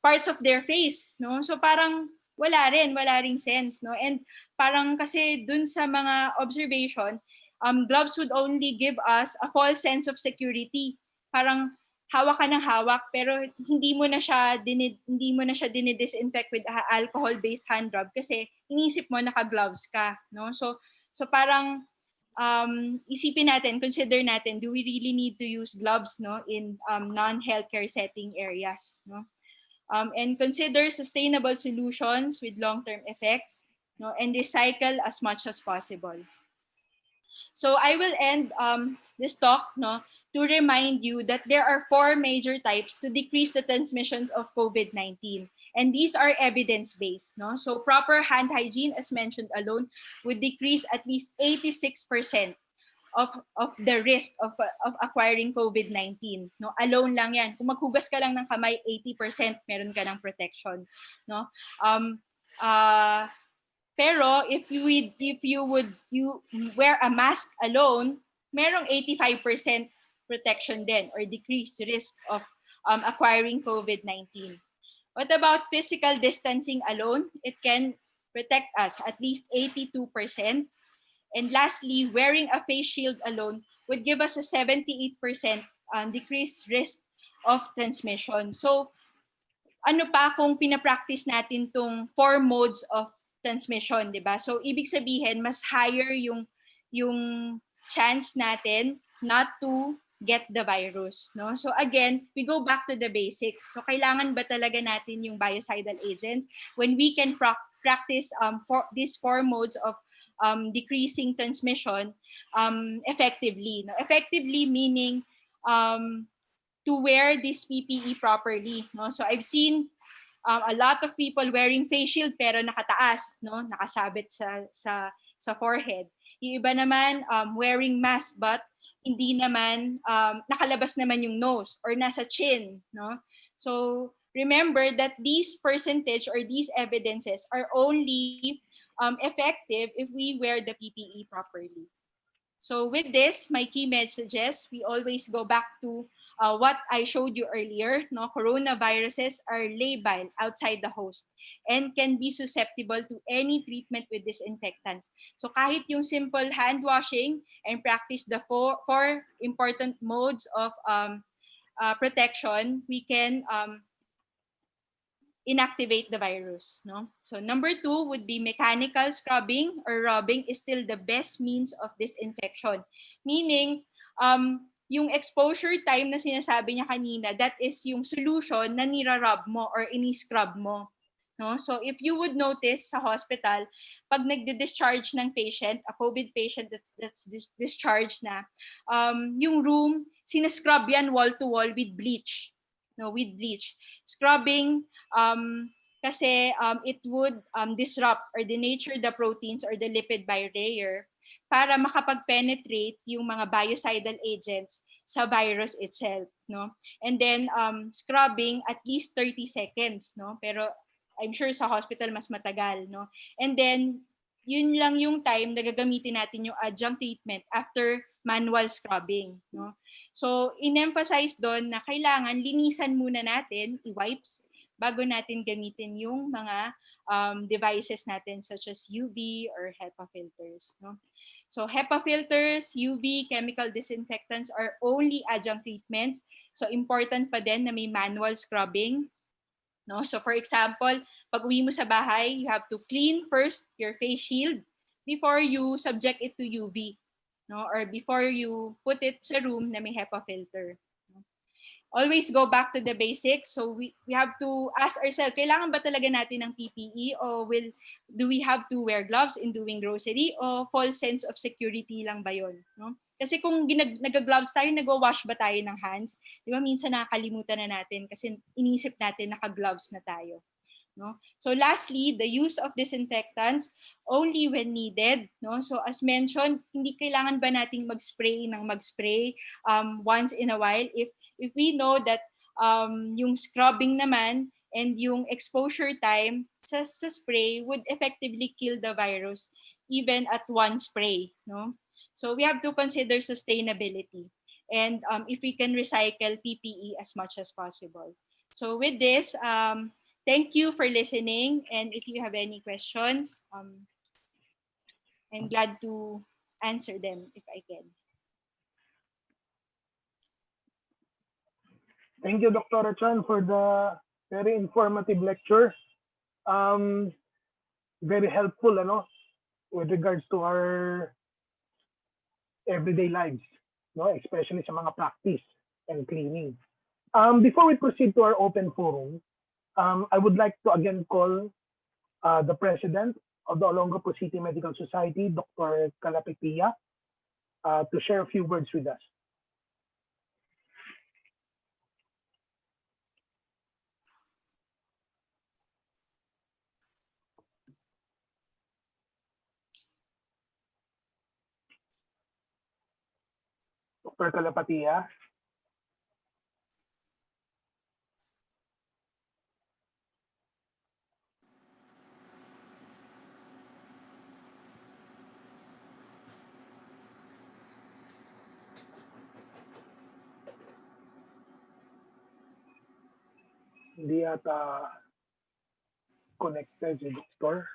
Speaker 5: parts of their face, no? So parang wala ring sense, no? And parang kasi dun sa mga observation, gloves would only give us a false sense of security. Parang hawak ka ng hawak pero hindi mo na siya dinidisinfect with alcohol-based hand rub kasi inisip mo naka-gloves ka, no? So parang isipin natin, consider natin, do we really need to use gloves, no, in non-healthcare setting areas, no? And consider sustainable solutions with long-term effects, no, and recycle as much as possible. So I will end this talk, no, to remind you that there are 4 major types to decrease the transmission of COVID-19. And these are evidence-based, no? So proper hand hygiene, as mentioned alone, would decrease at least 86% of the risk of acquiring COVID-19, no? Alone lang yan. Kung maghugas ka lang ng kamay, 80% meron ka ng protection, no? Pero if you wear a mask alone, merong 85% protection din or decreased risk of acquiring COVID-19. What about physical distancing alone? It can protect us at least 82%. And lastly, wearing a face shield alone would give us a 78% decreased risk of transmission. So ano pa kung pinapractice natin tong 4 modes of transmission, 'di ba? So ibig sabihin mas higher yung chance natin not to get the virus, no? So again, we go back to the basics. So kailangan ba talaga natin yung biocidal agents when we can practice these 4 modes of decreasing transmission effectively, no? Effectively meaning to wear this PPE properly, no? So I've seen a lot of people wearing face shield pero nakataas, no? Nakasabit sa forehead. Yung iba naman wearing mask but hindi naman nakalabas naman yung nose or nasa chin, no? So remember that these percentage or these evidences are only effective if we wear the PPE properly. So with this, my key messages, we always go back to what I showed you earlier, no? Coronaviruses are labile outside the host and can be susceptible to any treatment with disinfectants. So kahit yung simple hand washing and practice the four important modes of protection, we can inactivate the virus, no? So number 2 would be mechanical scrubbing or rubbing is still the best means of disinfection. Meaning, yung exposure time na sinasabi niya kanina, that is yung solution na nira-rub mo or ini-scrub mo, no? So if you would notice sa hospital, pag nagde-discharge ng patient, a COVID patient that's discharged na, yung room, sinascrub yan wall to wall with bleach. No, with bleach. Scrubbing kasi it would disrupt or denature the proteins or the lipid barrier para makapag-penetrate yung mga biocidal agents sa virus itself, no? And then scrubbing at least 30 seconds, no? Pero I'm sure sa hospital mas matagal, no? And then yun lang yung time na gagamitin natin yung adjunct treatment after manual scrubbing, no? So, in-emphasize doon na kailangan linisan muna natin, i-wipes, bago natin gamitin yung mga devices natin such as UV or HEPA filters. No? So HEPA filters, UV, chemical disinfectants are only adjunct treatments. So important pa din na may manual scrubbing. No? So for example, pag uwi mo sa bahay, you have to clean first your face shield before you subject it to UV. No? Or before you put it sa room na may HEPA filter. Always go back to the basics. So we have to ask ourselves, kailangan ba talaga natin ng PPE o do we have to wear gloves in doing grocery o false sense of security lang ba yun? No? Kasi kung nag-gloves tayo, nag-wash ba tayo ng hands? Di ba minsan nakakalimutan na natin kasi inisip natin naka-gloves na tayo. No? So lastly, the use of disinfectants only when needed. No? So as mentioned, hindi kailangan ba nating mag-spray once in a while if we know that yung scrubbing naman and yung exposure time sa spray would effectively kill the virus even at one spray. No? So we have to consider sustainability and if we can recycle PPE as much as possible. So with this, thank you for listening, and if you have any questions, I'm glad to answer them if I can.
Speaker 2: Thank you, Dr. Chan, for the very informative lecture. Very helpful, with regards to our everyday lives, especially sa mga practice and cleaning. Before we proceed to our open forum, I would like to again call the president of the Olongapo City Medical Society, Dr. Kalapipia, to share a few words with us. Dr. Kalapatiya. Hindi yata connected si Dr.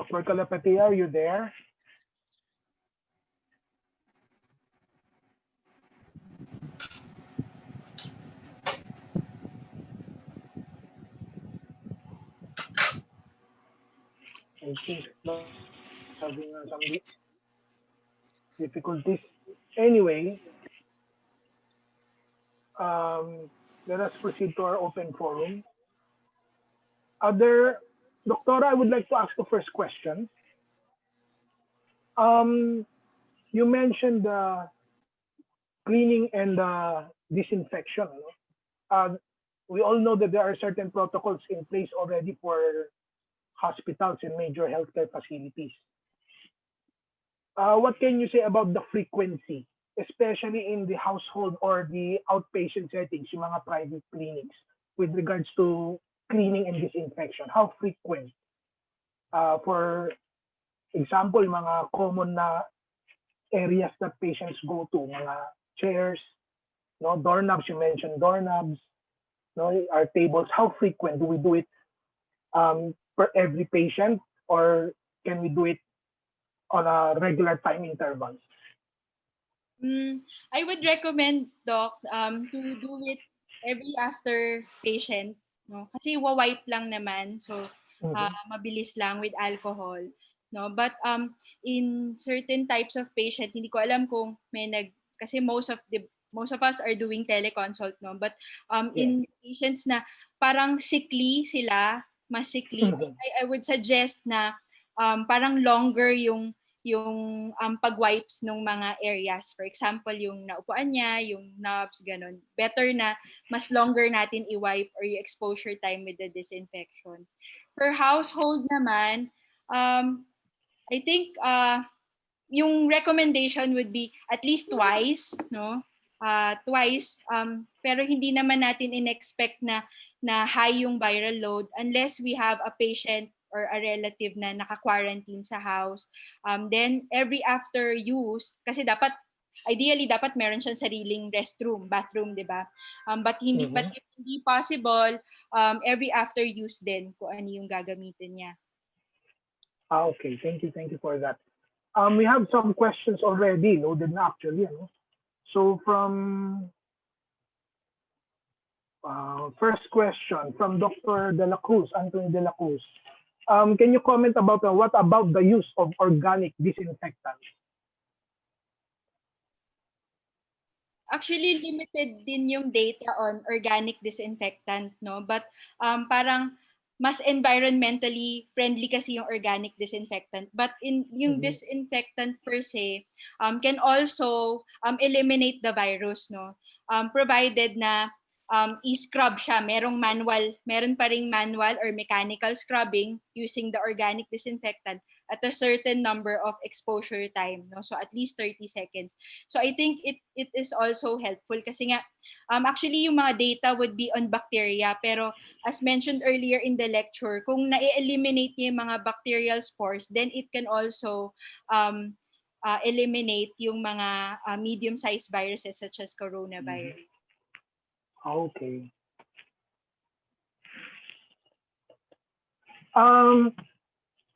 Speaker 2: Dr. Kalapatiya, are you there? I think having some difficulties. Anyway, let us proceed to our open forum. Doctor, I would like to ask the first question. You mentioned the cleaning and the disinfection. We all know that there are certain protocols in place already for hospitals and major healthcare facilities. What can you say about the frequency, especially in the household or the outpatient settings, yung mga private clinics, with regards to cleaning and disinfection? How frequent? For example, mga common na areas that patients go to, mga chairs, doorknobs, you mentioned doorknobs, our tables. How frequent? Do we do it per every patient, or can we do it on a regular time intervals?
Speaker 5: I would recommend, Doc, to do it every after patient. No? Kasi wipe lang naman. So, mabilis lang with alcohol. No? But in certain types of patient, hindi ko alam kung kasi most of us are doing teleconsult, no? But in patients na parang sickly sila, mas sickly, I would suggest na parang longer yung pag-wipes ng mga areas. For example, yung naupuan niya, yung knobs, ganun. Better na mas longer natin i-wipe or yung exposure time with the disinfection. For household naman, I think yung recommendation would be at least twice, no? twice, pero hindi naman natin in-expect na high yung viral load unless we have a patient or a relative na naka-quarantine sa house. Then every after use, kasi ideally dapat meron siyang sariling bathroom, 'di ba? But if hindi possible, every after use din kung ano yung gagamitin niya.
Speaker 2: Okay, thank you for that. We have some questions already loaded na actually, ano? So from first question from Dr. De La Cruz, Anthony De La Cruz. Can you comment about what about the use of organic disinfectants?
Speaker 5: Actually, limited din yung data on organic disinfectant, no? But parang mas environmentally friendly kasi yung organic disinfectant. But yung disinfectant per se can also eliminate the virus, no? Provided na i-scrub siya. Meron pa ring manual or mechanical scrubbing using the organic disinfectant at a certain number of exposure time, no? So at least 30 seconds. So I think it is also helpful kasi nga actually yung mga data would be on bacteria, pero as mentioned earlier in the lecture, kung na-eliminate niya yung mga bacterial spores, then it can also eliminate yung mga medium-sized viruses such as coronavirus.
Speaker 2: Okay.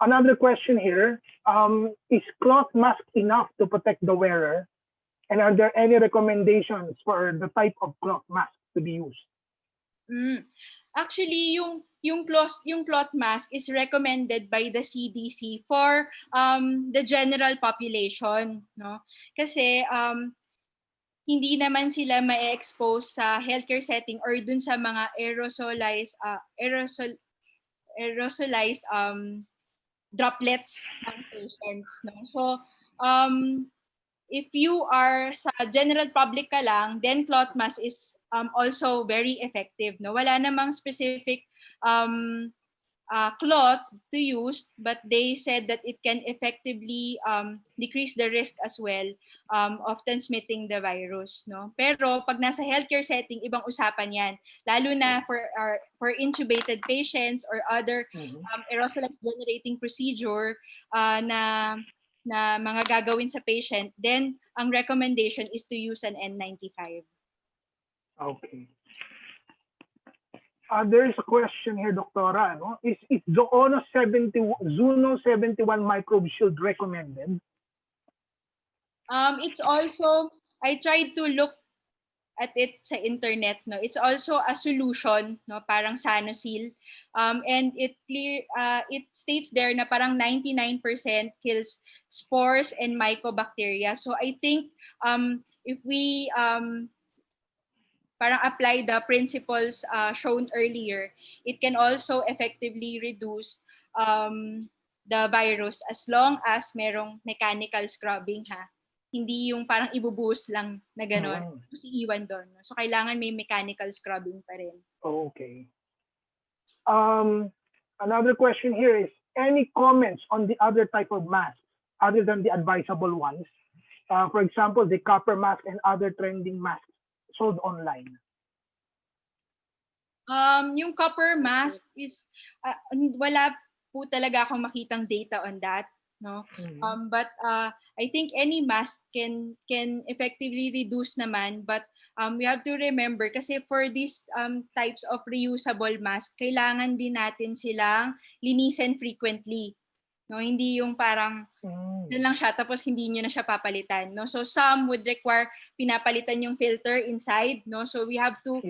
Speaker 2: Another question here, is cloth mask enough to protect the wearer? And are there any recommendations for the type of cloth mask to be used?
Speaker 5: Actually, yung cloth mask is recommended by the CDC for the general population, no? Kasi hindi naman sila ma-expose sa healthcare setting or dun sa mga aerosolized droplets ng patients, no? So if you are sa general public ka lang, then cloth mask is also very effective, no? Wala namang specific cloth to use, but they said that it can effectively decrease the risk as well of transmitting the virus, no? Pero pag nasa healthcare setting, ibang usapan 'yan, lalo na for intubated patients or other aerosolized generating procedure na mga gagawin sa patient, then ang recommendation is to use an N95.
Speaker 2: Okay. There's a question here, Doctora. No? Is Zuno 71 microbe shield recommended?
Speaker 5: It's also, I tried to look at it sa internet, no? It's also a solution, no? Parang Sanosil. And it states there na parang 99% kills spores and mycobacteria. So I think if we parang apply the principles shown earlier, it can also effectively reduce the virus as long as merong mechanical scrubbing, ha. Hindi yung parang ibubuhos lang na gano'n, tapos iiwan doon. So kailangan may mechanical scrubbing pa rin.
Speaker 2: Okay. Another question here is, any comments on the other type of masks other than the advisable ones? For example, the copper mask and other trending masks sold online.
Speaker 5: Yung copper mask is wala po talaga akong makitang data on that, no? But I think any mask can effectively reduce naman, but we have to remember kasi for these types of reusable mask, kailangan din natin silang linisin frequently. No, hindi yung parang yun lang siya tapos hindi niyo na siya papalitan, no? So some would require pinapalitan yung filter inside, no? So we have to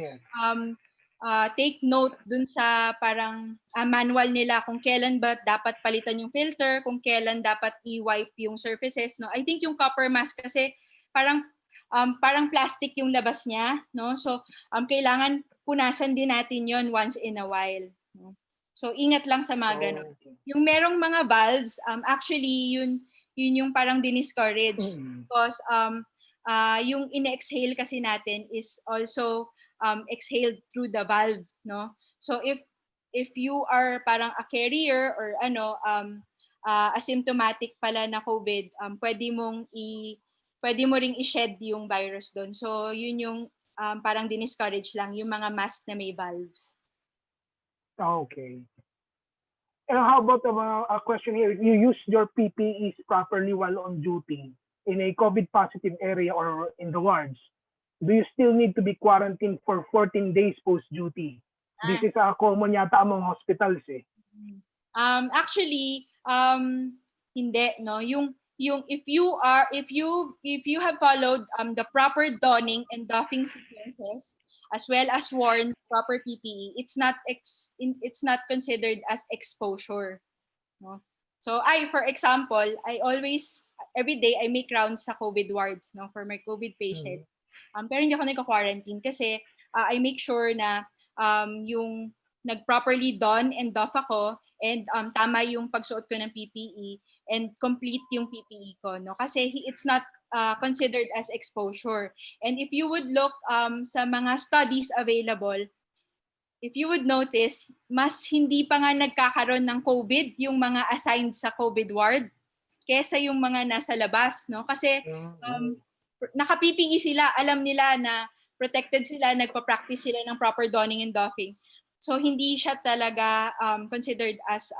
Speaker 5: take note dun sa parang manual nila kung kailan ba dapat palitan yung filter, kung kailan dapat i-wipe yung surfaces, no? I think yung copper mask kasi parang plastic yung labas niya, no? So kailangan punasan din natin yon once in a while, no? So ingat lang sa mga ganun. Yung merong mga valves, actually yun yung parang diniscourage because yung in-exhale kasi natin is also exhaled through the valve, no? So if you are parang a carrier or asymptomatic pala na COVID, pwede mong pwede mo ring i-shed yung virus doon. So, yun yung parang diniscourage lang, yung mga mask na may valves.
Speaker 2: Okay. And how about a question here? If you use your PPEs properly while on duty in a COVID positive area or in the wards, do you still need to be quarantined for 14 days post-duty? This is common yata among hospitals eh.
Speaker 5: Actually, hindi, no? Yung if you have followed the proper donning and doffing sequences as well as worn proper PPE, it's not considered as exposure, no? So for example, I always every day I make rounds sa COVID wards, no, for my COVID patients. Pero hindi ako nagka-quarantine kasi I make sure na yung nag-properly don and doff ako and tama yung pagsuot ko ng PPE and complete yung PPE ko, no? Kasi it's not considered as exposure. And if you would look sa mga studies available, if you would notice, mas hindi pa nga nagkakaroon ng COVID yung mga assigned sa COVID ward kesa yung mga nasa labas, no? Kasi naka-PPE sila, alam nila na protected sila, nagpa-practice sila ng proper donning and doffing. So hindi siya talaga considered as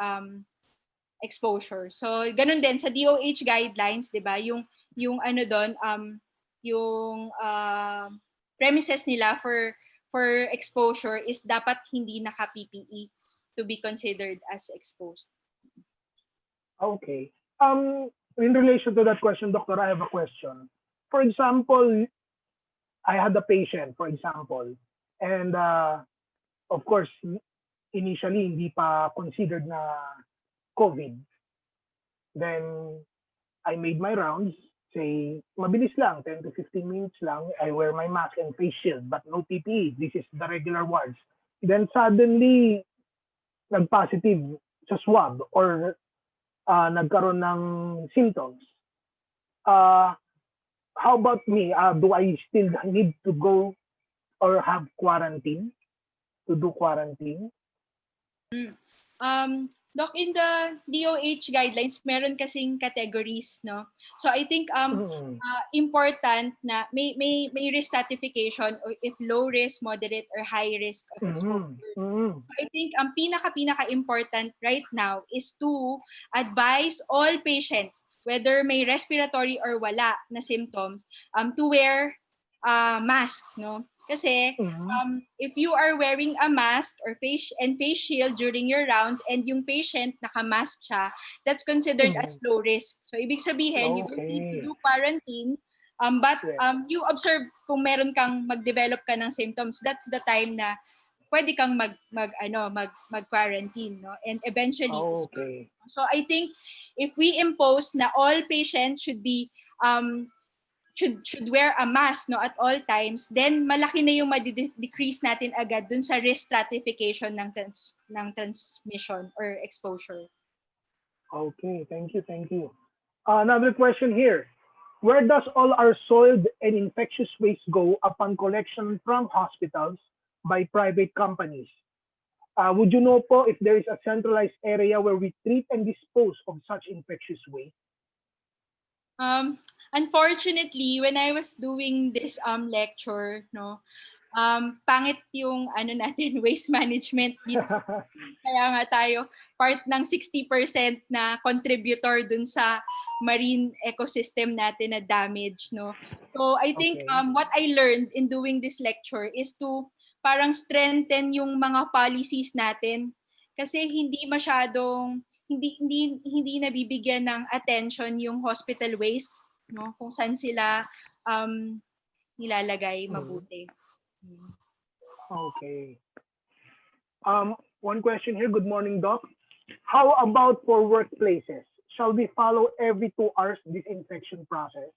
Speaker 5: exposure. So ganun din sa DOH guidelines, 'di ba? Yung ano doon yung premises nila for exposure is dapat hindi naka-PPE to be considered as exposed.
Speaker 2: Okay. In relation to that question, Doctor, I have a question. For example, I had a patient, for example, and of course, initially hindi pa considered na COVID. Then I made my rounds, say mabilis lang, 10 to 15 minutes lang. I wear my mask and face shield, but no PPE. This is the regular wards. Then suddenly, nag-positive sa swab or nagkaroon ng symptoms. How about me? Do I still need to go or have quarantine? To do quarantine?
Speaker 5: Doc, in the DOH guidelines, meron kasing categories, no? So I think important na may risk stratification or if low risk, moderate, or high risk of exposure. So I think ang pinaka-important right now is to advise all patients, whether may respiratory or wala na symptoms, to wear mask, no? Kasi if you are wearing a mask or face shield during your rounds and yung patient naka-mask siya, that's considered as low risk. So ibig sabihin, you don't need to do quarantine, but you observe kung meron kang mag-develop ka ng symptoms, that's the time na pwede kang mag-quarantine, no? And eventually, so I think if we impose na all patients should be should wear a mask, no, at all times, then malaki na yung ma-decrease natin agad dun sa risk stratification ng transmission or exposure.
Speaker 2: Okay, thank you. Another question here. Where does all our soiled and infectious waste go upon collection from hospitals by private companies? Would you know po if there is a centralized area where we treat and dispose of such infectious waste?
Speaker 5: Unfortunately, when I was doing this lecture, no, pangit yung natin waste management dito. Kaya nga tayo part ng 60% na contributor dun sa marine ecosystem natin na damage, no. So I think what I learned in doing this lecture is to parang strengthen yung mga policies natin kasi hindi masyadong hindi nabibigyan ng attention yung hospital waste, no, kung saan sila nilalagay mabuti.
Speaker 2: Okay. One question here. Good morning, Doc. How about for workplaces? Shall we follow every 2 hours disinfection process?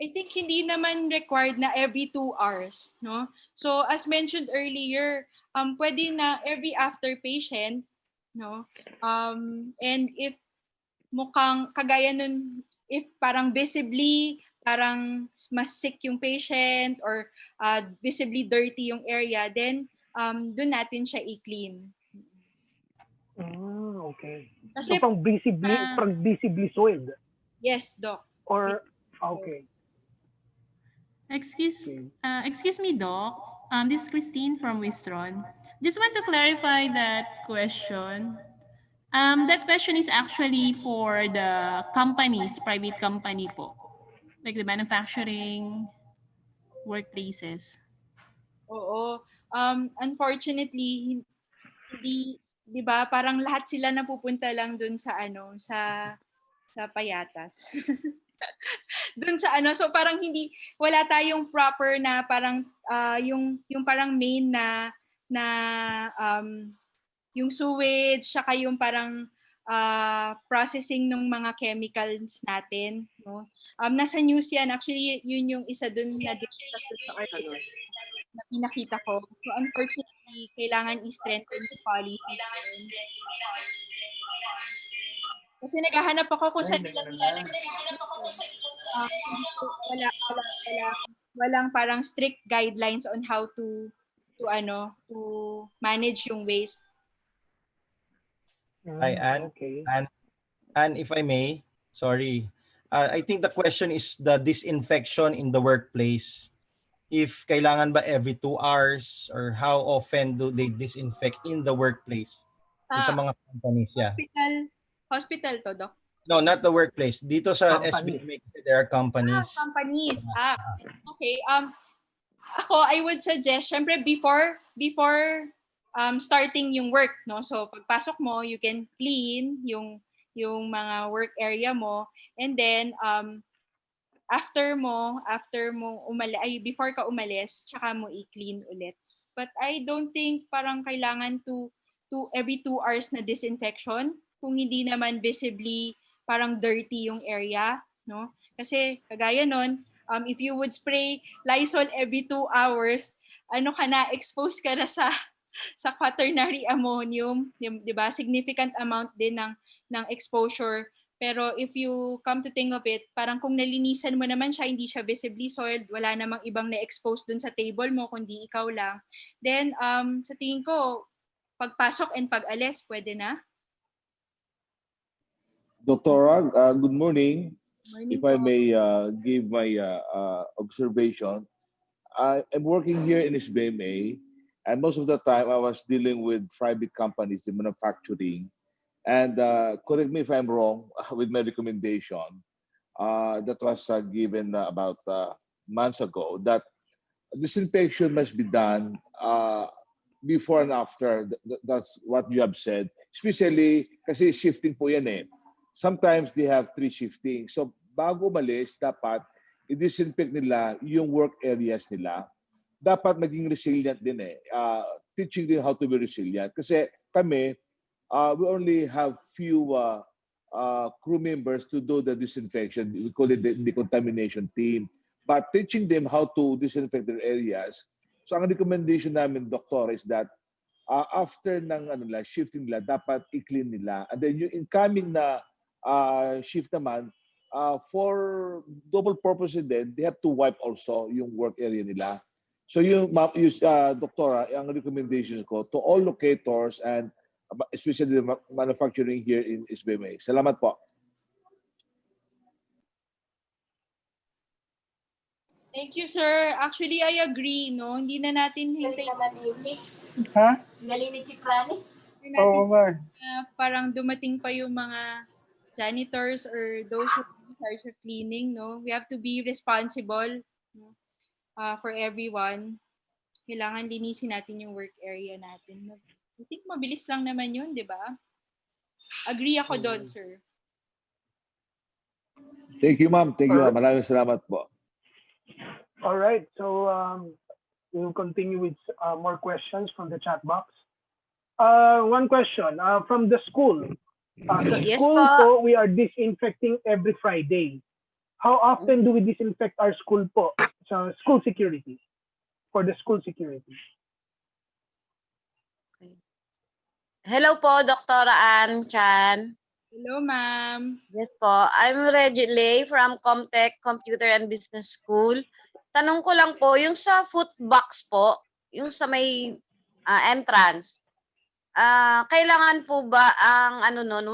Speaker 5: I think hindi naman required na every 2 hours, no? So as mentioned earlier, pwede na every after patient, no? And if mukhang kagaya nun, if parang visibly parang mas sick yung patient or visibly dirty yung area, then doon natin siya i-clean.
Speaker 2: Okay.
Speaker 5: Kasi,
Speaker 2: So pang visibly,
Speaker 5: ah,
Speaker 2: pang visibly soiled
Speaker 5: yes, Doc.
Speaker 2: or okay.
Speaker 10: Excuse me, Doc. This is Christine from Wistron. Just want to clarify that question. That question is actually for the companies, private company po, like the manufacturing workplaces.
Speaker 5: Oo. Unfortunately, hindi, 'di ba, parang lahat sila napupunta lang dun sa ano, sa payatas. Dun sa ano, so parang hindi, wala tayong proper na parang yung parang main na um, yung sewage, saka yung parang processing ng mga chemicals natin, no? Nasa news yan. Actually, yun yung isa dun na discuss sa article na pinakita ko. So unfortunately, kailangan i-strengthen yung policy. Kasi naghahanap ako kung saan nila walang parang strict guidelines on how to manage yung waste.
Speaker 1: Hi, Anne.
Speaker 2: Okay.
Speaker 1: And if I may, sorry, I think the question is the disinfection in the workplace. If kailangan ba every 2 hours or how often do they disinfect in the workplace? Sa mga companies, yeah.
Speaker 5: Hospital to, Doc?
Speaker 1: No, not the workplace. Dito sa
Speaker 2: Company.
Speaker 1: SBMA, there are companies.
Speaker 5: Companies. Okay. Ako, I would suggest, syempre before starting yung work, no? So pagpasok mo, you can clean yung mga work area mo, and then before ka umalis, tsaka mo i-clean ulit. But I don't think parang kailangan to every 2 hours na disinfection kung hindi naman visibly parang dirty yung area, no? Kasi kagaya nun, if you would spray Lysol every 2 hours, expose ka na sa quaternary ammonium, 'di ba? Significant amount din ng exposure. Pero if you come to think of it, parang kung nalinisan mo naman siya, hindi siya visibly soiled, wala namang ibang na-expose dun sa table mo kundi ikaw lang, then sa tingin ko, pagpasok and pag-alis, pwede na.
Speaker 11: Doctora, good morning.
Speaker 5: Morning
Speaker 11: If I
Speaker 5: po.
Speaker 11: may give my observation, I'm working here in SBMA, and most of the time I was dealing with private companies in manufacturing. And correct me if I'm wrong with my recommendation that was given about months ago, that disinfection must be done before and after. That's what you have said. Especially kasi shifting po yan eh. Sometimes they have 3 shifting. So bago umalis, dapat i-disinfect nila yung work areas nila. Dapat maging resilient din eh. Teaching them how to be resilient. Kasi kami, we only have few crew members to do the disinfection. We call it the decontamination team. But teaching them how to disinfect their areas. So ang recommendation namin, Doctor, is that after ng shifting nila, dapat i-clean nila. And then yung incoming na shift naman, for double purpose din, they have to wipe also yung work area nila. So yung Doctora, ang recommendations ko to all locators and especially the manufacturing here in SBMA. Salamat po.
Speaker 5: Thank you, sir. Actually, I agree, no? Hindi na natin hintayin.
Speaker 6: Ha?
Speaker 5: Galing ni Chiprani.
Speaker 6: Oo nga.
Speaker 5: Parang dumating pa yung mga janitors or those who are in charge of cleaning, no? We have to be responsible, no? For everyone. Kailangan linisin natin yung work area natin. I think mabilis lang naman yun, di ba? Agree ako doon, sir.
Speaker 11: Thank you, ma'am. Thank you, ma'am. Maraming salamat po.
Speaker 2: All right. So we'll continue with more questions from the chat box. One question from the school. Sa
Speaker 12: Yes
Speaker 2: school
Speaker 12: po.
Speaker 2: po, we are disinfecting every Friday. How often do we disinfect our school po? Sa school security. For the school security.
Speaker 12: Hello po, Dr. Ann Chan.
Speaker 5: Hello, ma'am.
Speaker 12: Yes po. I'm Reggie Lay from Comtech Computer and Business School. Tanong ko lang po, yung sa food box po, yung sa may entrance, kailangan po ba ang ano nun,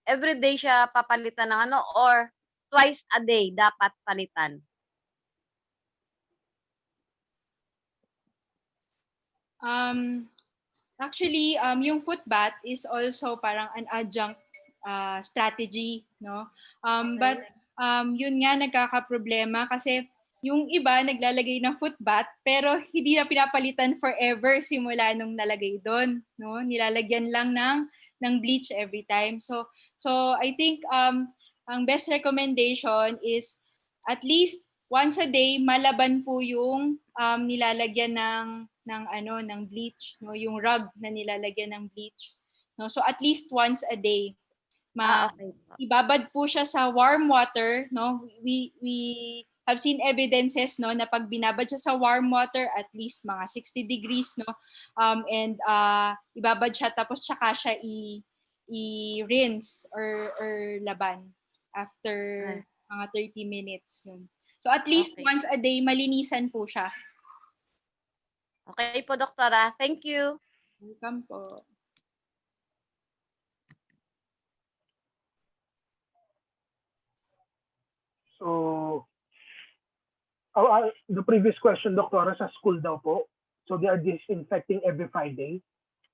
Speaker 12: everyday siya papalitan ng ano or twice a day dapat palitan?
Speaker 5: Actually, yung foot bath is also parang an adjunct strategy, no? But yun nga nagkakaproblema kasi yung iba naglalagay ng foot bath pero hindi na pinapalitan forever simula nung nalagay doon, no? Nilalagyan lang ng bleach every time. So I think ang best recommendation is at least once a day malaban po yung nilalagyan ng bleach, no, yung rug na nilalagyan ng bleach, no. So at least once a day.
Speaker 12: Okay.
Speaker 5: Ibabad po siya sa warm water, no. We have seen evidences, no, na pag binabad siya sa warm water at least mga 60 degrees, no. And ibabad siya tapos tsaka siya i-rinse or laban after mga 30 minutes. Yun. So at least once a day malinisan po siya.
Speaker 12: Okay po, Doktora. Thank you.
Speaker 5: Welcome po.
Speaker 2: So, the previous question, Doktora, sa school daw po. So they are disinfecting every Friday.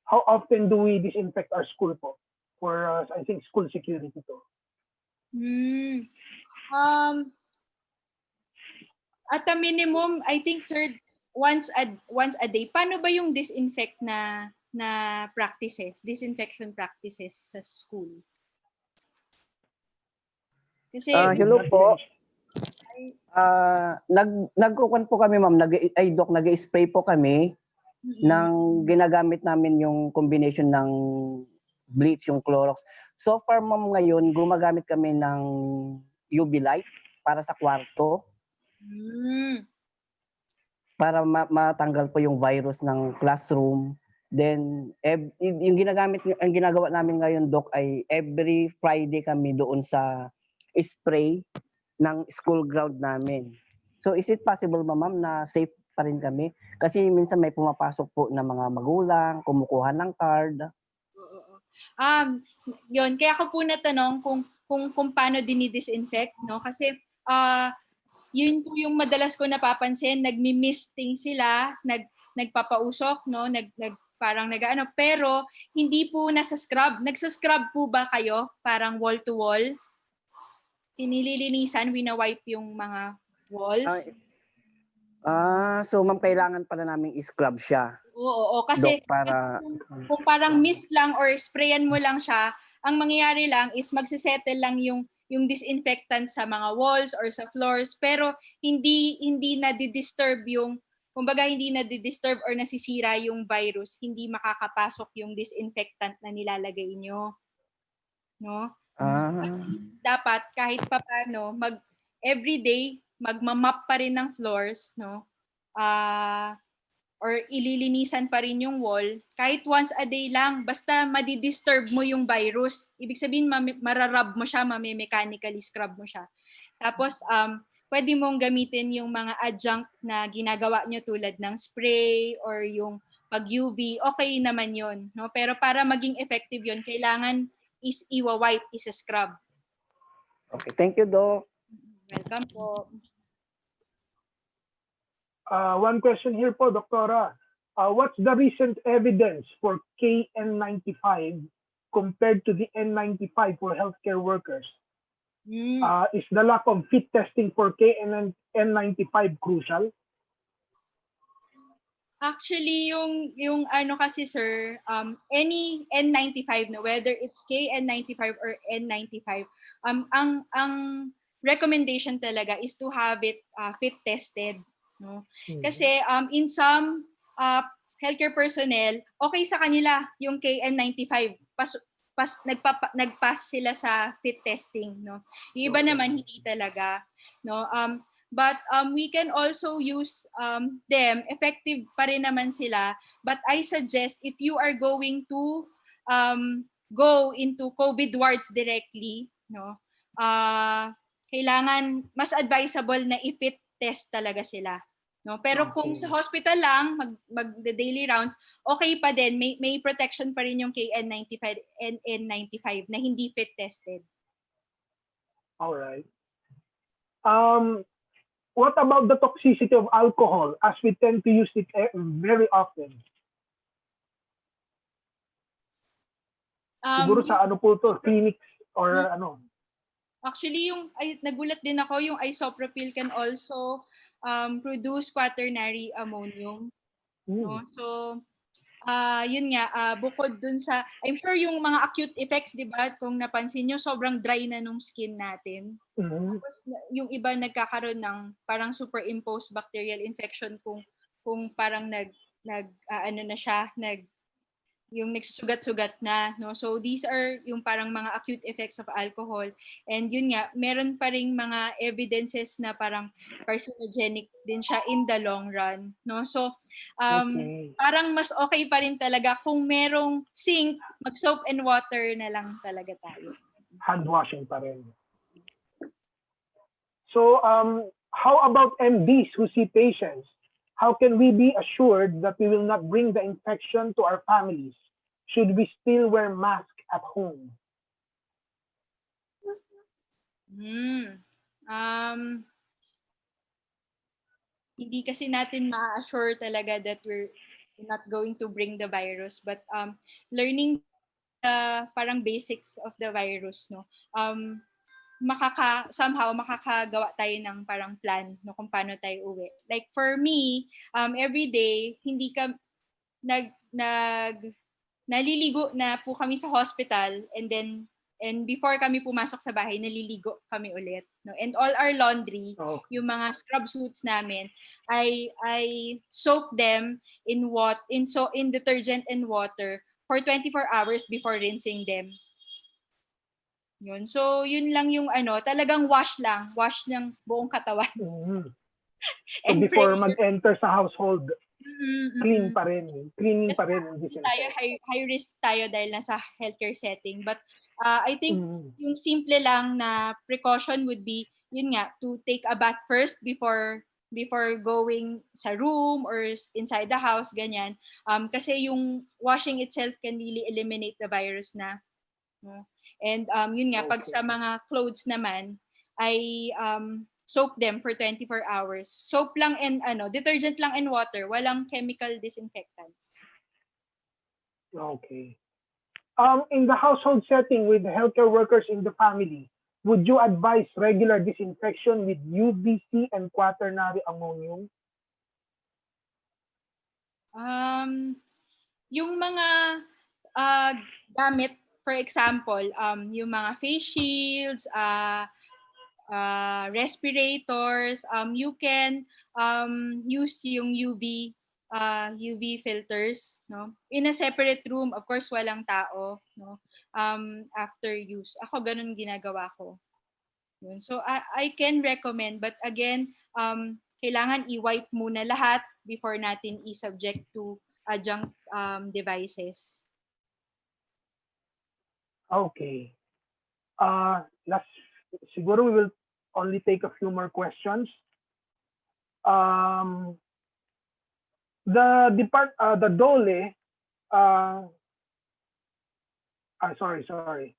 Speaker 2: How often do we disinfect our school po? For, I think, school security to.
Speaker 5: At a minimum, I think, sir, once a day. Paano ba yung disinfect na practices, disinfection practices sa school? Kasi
Speaker 13: hello po. Nagkukuan po kami, ma'am. Nag-spray po kami ng ginagamit namin yung combination ng bleach, yung Clorox. So far, ma'am, ngayon gumagamit kami ng UV light para sa kwarto. Para matanggal po yung virus ng classroom. Then yung ginagawa namin ngayon, Doc, ay every Friday kami doon sa spray ng school ground namin. So is it possible, ma'am, na safe pa rin kami? Kasi minsan may pumapasok po na mga magulang, kumukuha ng card.
Speaker 5: Yun, kaya ako po natanong kung paano dinidisinfect, no? Kasi yun po yung madalas ko napapansin, nagmi-misting sila, nagpapausok, no? Parang nag-ano, pero hindi po nasa scrub. Nagsa-scrub po ba kayo? Parang wall to wall? Nililinisan, wina-wipe yung mga walls?
Speaker 13: So ma'am, kailangan pala naming i-scrub siya.
Speaker 5: Oo, kasi
Speaker 13: Doc, para
Speaker 5: kung parang mist lang or sprayan mo lang siya, ang mangyayari lang is magsisettle lang yung disinfectant sa mga walls or sa floors, pero hindi na-disturb yung, kumbaga hindi na-disturb or nasisira yung virus, hindi makakapasok yung disinfectant na nilalagay nyo. No? Dapat kahit papaano everyday magmamap pa rin ng floors, no? Or ililinisan pa rin yung wall kahit once a day lang, basta madi-disturb mo yung virus. Ibig sabihin mararub mo siya, mechanically scrub mo siya. Tapos pwede mong gamitin yung mga adjunct na ginagawa nyo tulad ng spray or yung pag UV, okay naman yon, no? Pero para maging effective yon, kailangan is iwa-wipe, is-scrub.
Speaker 13: Okay, thank you, Doc.
Speaker 5: Welcome po.
Speaker 2: One question here po, Doktora. What's the recent evidence for KN95 compared to the N95 for healthcare workers? Is the lack of fit testing for KN95 crucial?
Speaker 5: Actually, yung ano kasi, sir, any N95, no, whether it's KN95 or N95, ang recommendation talaga is to have it fit tested, no? Kasi in some healthcare personnel, okay sa kanila yung KN95, nagpass sila sa fit testing, no? Yung iba naman hindi talaga, no? But we can also use them, effective pa rin naman sila. But I suggest if you are going to go into COVID wards directly, no, kailangan mas advisable na i-fit test talaga sila. No, pero kung sa hospital lang mag the daily rounds, okay pa din, may protection pa rin yung KN95 and N95 na hindi fit tested.
Speaker 2: All right. What about the toxicity of alcohol, as we tend to use it very often? Siguro sa ano po to, clinics or ano?
Speaker 5: Actually, nagulat din ako, yung isopropyl can also produce quaternary ammonium. No? So, yun nga, bukod dun sa, I'm sure yung mga acute effects, di ba? Kung napansin nyo, sobrang dry na nung skin natin. Tapos, yung iba nagkakaroon ng parang superimposed bacterial infection kung parang yung nagsusugat-sugat na, no? So these are yung parang mga acute effects of alcohol. And yun nga, meron pa ring mga evidences na parang carcinogenic din siya in the long run, no? So parang mas okay pa rin talaga kung merong sink, mag-soap and water na lang talaga tayo.
Speaker 2: Hand washing pa rin. So how about MDs who see patients? How can we be assured that we will not bring the infection to our families? Should we still wear masks at home?
Speaker 5: Hindi kasi natin ma-assure talaga that we're not going to bring the virus, but learning the parang basics of the virus, no? Somehow makakagawa tayo ng parang plan, no, kung paano tayo uwi. Like for me, every day hindi ka naliligo na po kami sa hospital, and before kami pumasok sa bahay, naliligo kami ulit, no? And all our laundry, yung mga scrub suits namin, I soak them in detergent and water for 24 hours before rinsing them. Yun. So, yun lang yung talagang wash ng buong katawan.
Speaker 2: So before mag-enter sa household, cleaning pa rin.
Speaker 5: High risk tayo dahil nasa healthcare setting. But I think yung simple lang na precaution would be, yun nga, to take a bath first before going sa room or inside the house, ganyan. Kasi yung washing itself can really eliminate the virus na. No? And yun nga, pag sa mga clothes naman, I soak them for 24 hours. Soap lang and detergent lang and water, walang chemical disinfectants.
Speaker 2: Okay. In the household setting with the healthcare workers in the family, would you advise regular disinfection with UVC and quaternary ammonium?
Speaker 5: Yung mga gamit, for example, yung mga face shields, respirators, you can use yung UV filters, no? In a separate room, of course, walang tao, no? After use. Ako ganun ginagawa ko. Yun. So I can recommend, but again, kailangan i-wipe muna lahat before natin i-subject to adjunct devices.
Speaker 2: Okay. Siguro we will only take a few more questions. The DOLE, sorry.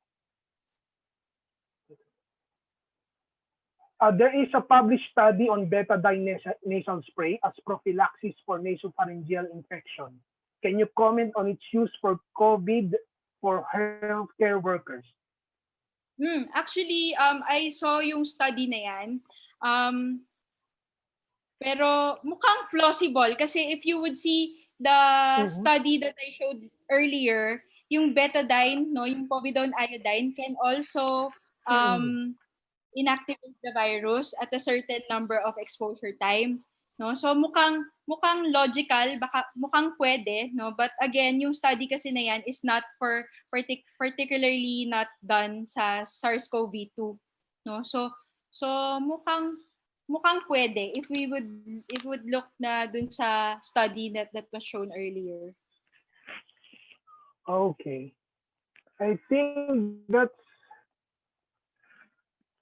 Speaker 2: There is a published study on betadine nasal spray as prophylaxis for nasopharyngeal infection. Can you comment on its use for COVID for healthcare workers?
Speaker 5: Actually, I saw yung study na yan. Pero mukhang plausible kasi if you would see the study that I showed earlier, yung betadine, no, yung povidone iodine can also inactivate the virus at a certain number of exposure time, no? So mukhang logical, baka mukhang pwede, no? But again, yung study kasi na yan is not for particularly not done sa SARS-CoV-2, no? So mukhang pwede if we would look na dun sa study that was shown earlier.
Speaker 2: Okay. I think that's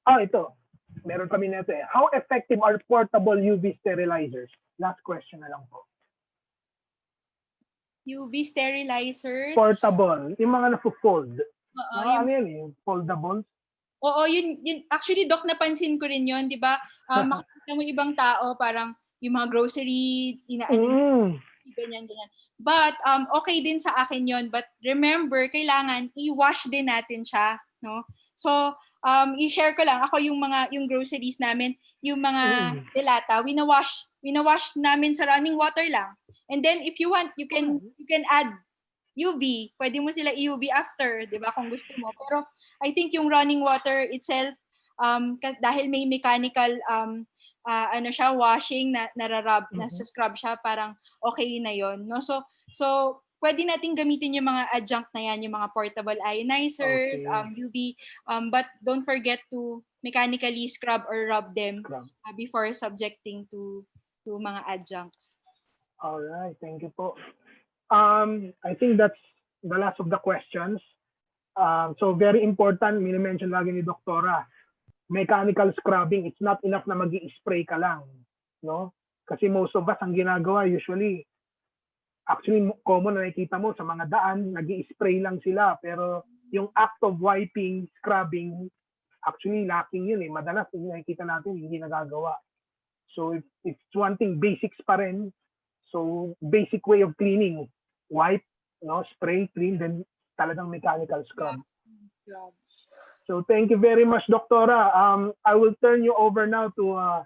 Speaker 2: ito. Meron kami nito eh. How effective are portable UV sterilizers? Last question na lang po.
Speaker 5: UV sterilizers.
Speaker 2: Portable. Yung mga napo-fold.
Speaker 5: Oo,
Speaker 2: Ano yan eh? Foldables?
Speaker 5: Oo, yun actually Doc, napansin ko rin yun, 'di ba? Makikita mo ibang tao parang yung mga grocery ganyan. But okay din sa akin yun, but remember kailangan i-wash din natin siya, no? So, i-share ko lang ako yung groceries namin, yung mga delata, wina-wash namin sa running water lang. And then if you want, you can add UV, pwede mo sila i-UV after, 'di ba, kung gusto mo. Pero I think yung running water itself dahil may mechanical ano siya, washing na nararub, na scrub siya, parang okay na 'yon, no? So pwede nating gamitin yung mga adjunct na yan, yung mga portable ionizers, UV, but don't forget to mechanically scrub or rub them before subjecting to mga adjuncts.
Speaker 2: All right, thank you po. I think that's the last of the questions. So very important, mini-mention lagi ni Doktora, mechanical scrubbing. It's not enough na mag-i-spray ka lang, no? Kasi most of us ang ginagawa usually, actually common na nakikita mo sa mga daan, nag-i-spray lang sila. Pero yung act of wiping, scrubbing, actually lacking yun eh. Madalas nakikita natin hindi nagagawa. So if it's one thing, basics pa rin. So basic way of cleaning, wipe, no, spray, clean, then talagang mechanical scrub. So thank you very much, Doktora. I will turn you over now to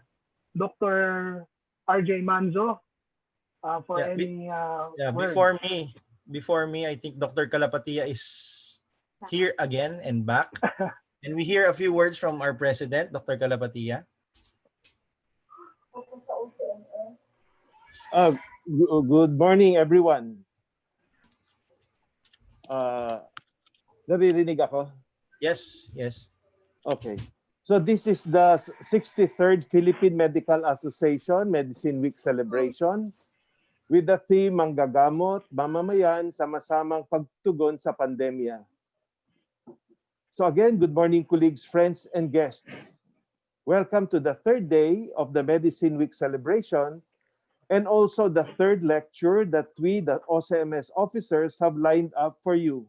Speaker 2: Dr. RJ Manzo for any words.
Speaker 1: Before me, I think Dr. Calapatia is here again and back. And we hear a few words from our president, Dr. Calapatia.
Speaker 3: Good morning, everyone. Naririnig ako?
Speaker 1: Yes.
Speaker 3: Okay. So this is the 63rd Philippine Medical Association Medicine Week celebration with the theme Manggagamot, Mamamayan, Sama-samang Pagtugon sa Pandemya. So again, good morning colleagues, friends, and guests. Welcome to the third day of the Medicine Week celebration and also the third lecture that we, the OCMS officers, have lined up for you.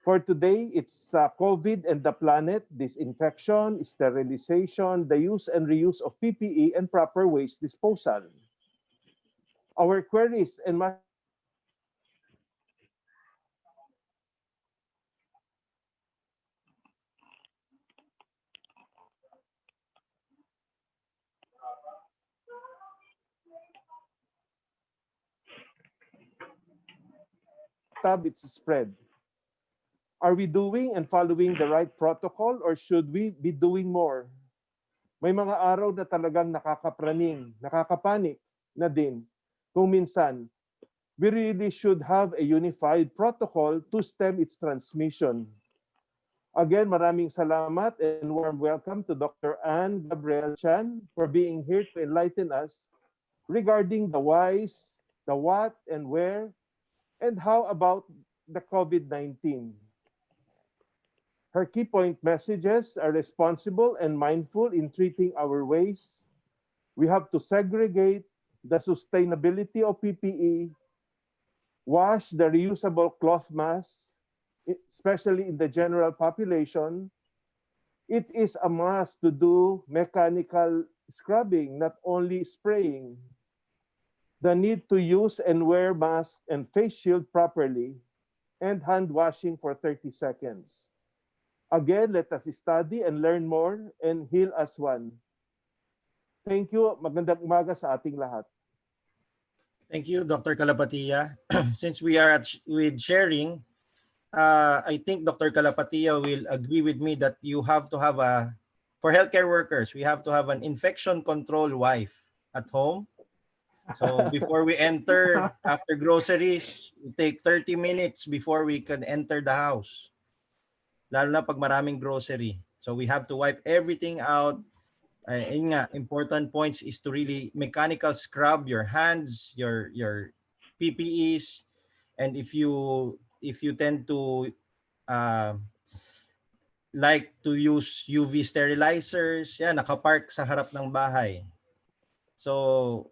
Speaker 3: For today, it's COVID and the planet, disinfection, sterilization, the use and reuse of PPE, and proper waste disposal. Our queries and its spread. Are we doing and following the right protocol or should we be doing more? May mga araw na talagang nakakapraning, nakakapanik na din. Kung minsan, we really should have a unified protocol to stem its transmission. Again, maraming salamat and warm welcome to Dr. Anne Gabriel Chan for being here to enlighten us regarding the whys, the what and where, and how about the COVID-19. Her key point messages are responsible and mindful in treating our waste. We have to segregate the sustainability of PPE, wash the reusable cloth masks, especially in the general population. It is a must to do mechanical scrubbing, not only spraying. The need to use and wear mask and face shield properly, and hand washing for 30 seconds. Again, let us study and learn more and heal as one. Thank you. Magandang umaga sa ating lahat.
Speaker 1: Thank you, Dr. Calapatia. Since we are with sharing, I think Dr. Calapatia will agree with me that you have to have for healthcare workers, we have to have an infection control wipe at home. So before we enter, after groceries, we take 30 minutes before we can enter the house. Lalo na pag maraming grocery. So we have to wipe everything out. Important points is to really mechanical scrub your hands, your PPEs, and if you tend to like to use UV sterilizers. Yeah, nakapark sa harap ng bahay. So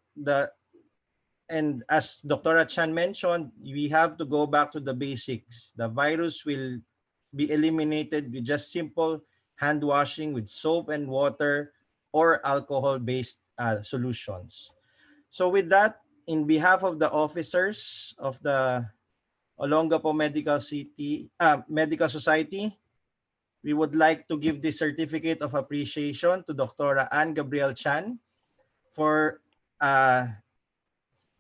Speaker 1: and as Dr. Chan mentioned, we have to go back to the basics. The virus will be eliminated with just simple hand washing with soap and water or alcohol-based solutions. So with that, in behalf of the officers of the Olongapo Medical Society, we would like to give this certificate of appreciation to Dr. Anne Gabriel Chan for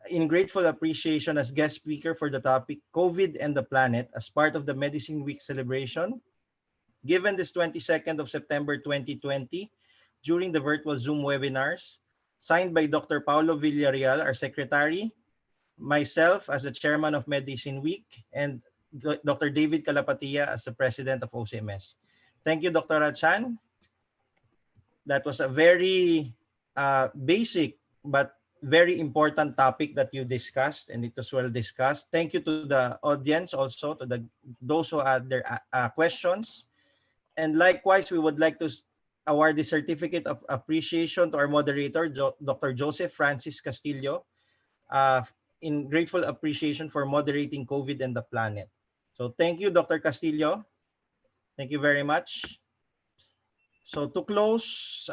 Speaker 1: in grateful appreciation as guest speaker for the topic COVID and the Planet as part of the Medicine Week celebration, given this 22nd of September 2020 during the virtual Zoom webinars, signed by Dr. Paulo Villarreal, our secretary, myself as the chairman of Medicine Week, and Dr. David Calapatia as the president of OCMS. Thank you, Dr. Chan. That was a very basic but very important topic that you discussed, and it was well discussed. Thank you to the audience, also to those who had their questions. And likewise, we would like to award the certificate of appreciation to our moderator, Dr. Joseph Francis Castillo, in grateful appreciation for moderating COVID and the planet. So thank you, Dr. Castillo. Thank you very much. So to close,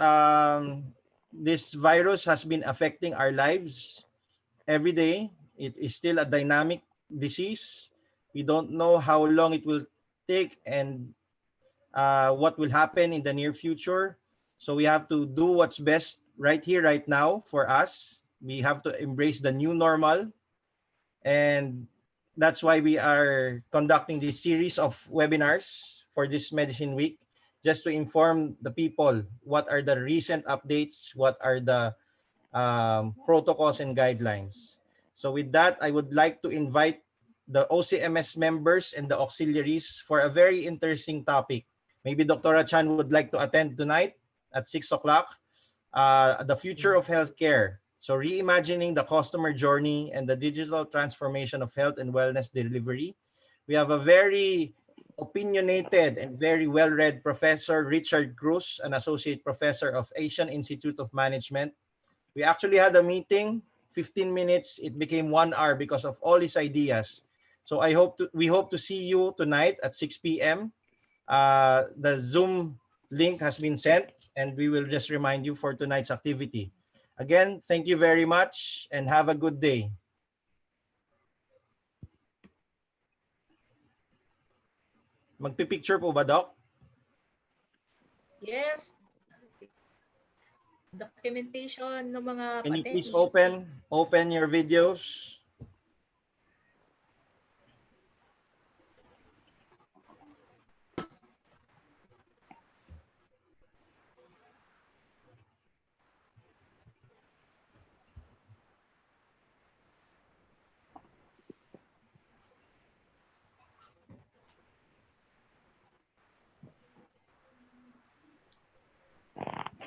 Speaker 1: this virus has been affecting our lives every day. It is still a dynamic disease. We don't know how long it will take and what will happen in the near future. So we have to do what's best right here, right now for us. We have to embrace the new normal. And that's why we are conducting this series of webinars for this Medicine Week, just to inform the people what are the recent updates, what are the protocols and guidelines. So with that, I would like to invite the OCMS members and the auxiliaries for a very interesting topic. Maybe Dr. Chan would like to attend tonight at 6 o'clock, the future of healthcare. So reimagining the customer journey and the digital transformation of health and wellness delivery. We have a very opinionated and very well-read Professor Richard Cruz, an associate professor of Asian Institute of Management. We actually had a meeting, 15 minutes, it became 1 hour because of all his ideas. So we hope to see you tonight at 6 p.m. The Zoom link has been sent, and we will just remind you for tonight's activity. Again, thank you very much and have a good day. Magpipicture po ba, Doc?
Speaker 14: Yes. Documentation ng mga
Speaker 1: Can you please
Speaker 14: attendees.
Speaker 1: open your videos?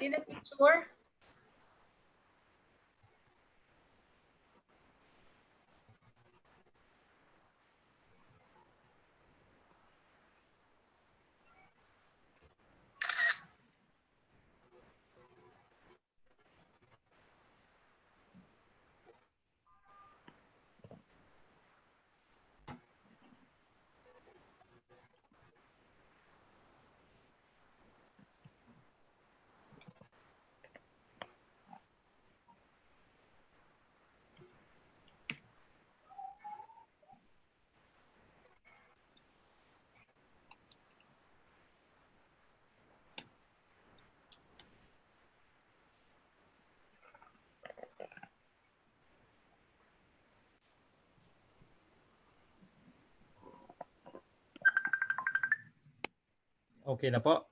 Speaker 14: See the picture?
Speaker 1: Okay na po.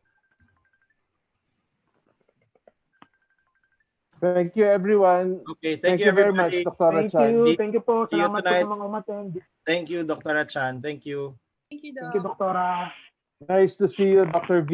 Speaker 3: Thank you, everyone.
Speaker 1: Okay,
Speaker 3: Thank you very much,
Speaker 1: everybody.
Speaker 3: Dr. Chan.
Speaker 2: Thank you po.
Speaker 1: See you
Speaker 2: Salamat po
Speaker 1: tonight.
Speaker 2: sa mga umattend.
Speaker 1: Thank you, Dr. Chan. Thank you.
Speaker 14: Thank you,
Speaker 2: Thank you, Doktora.
Speaker 3: Nice to see you, Dr. V.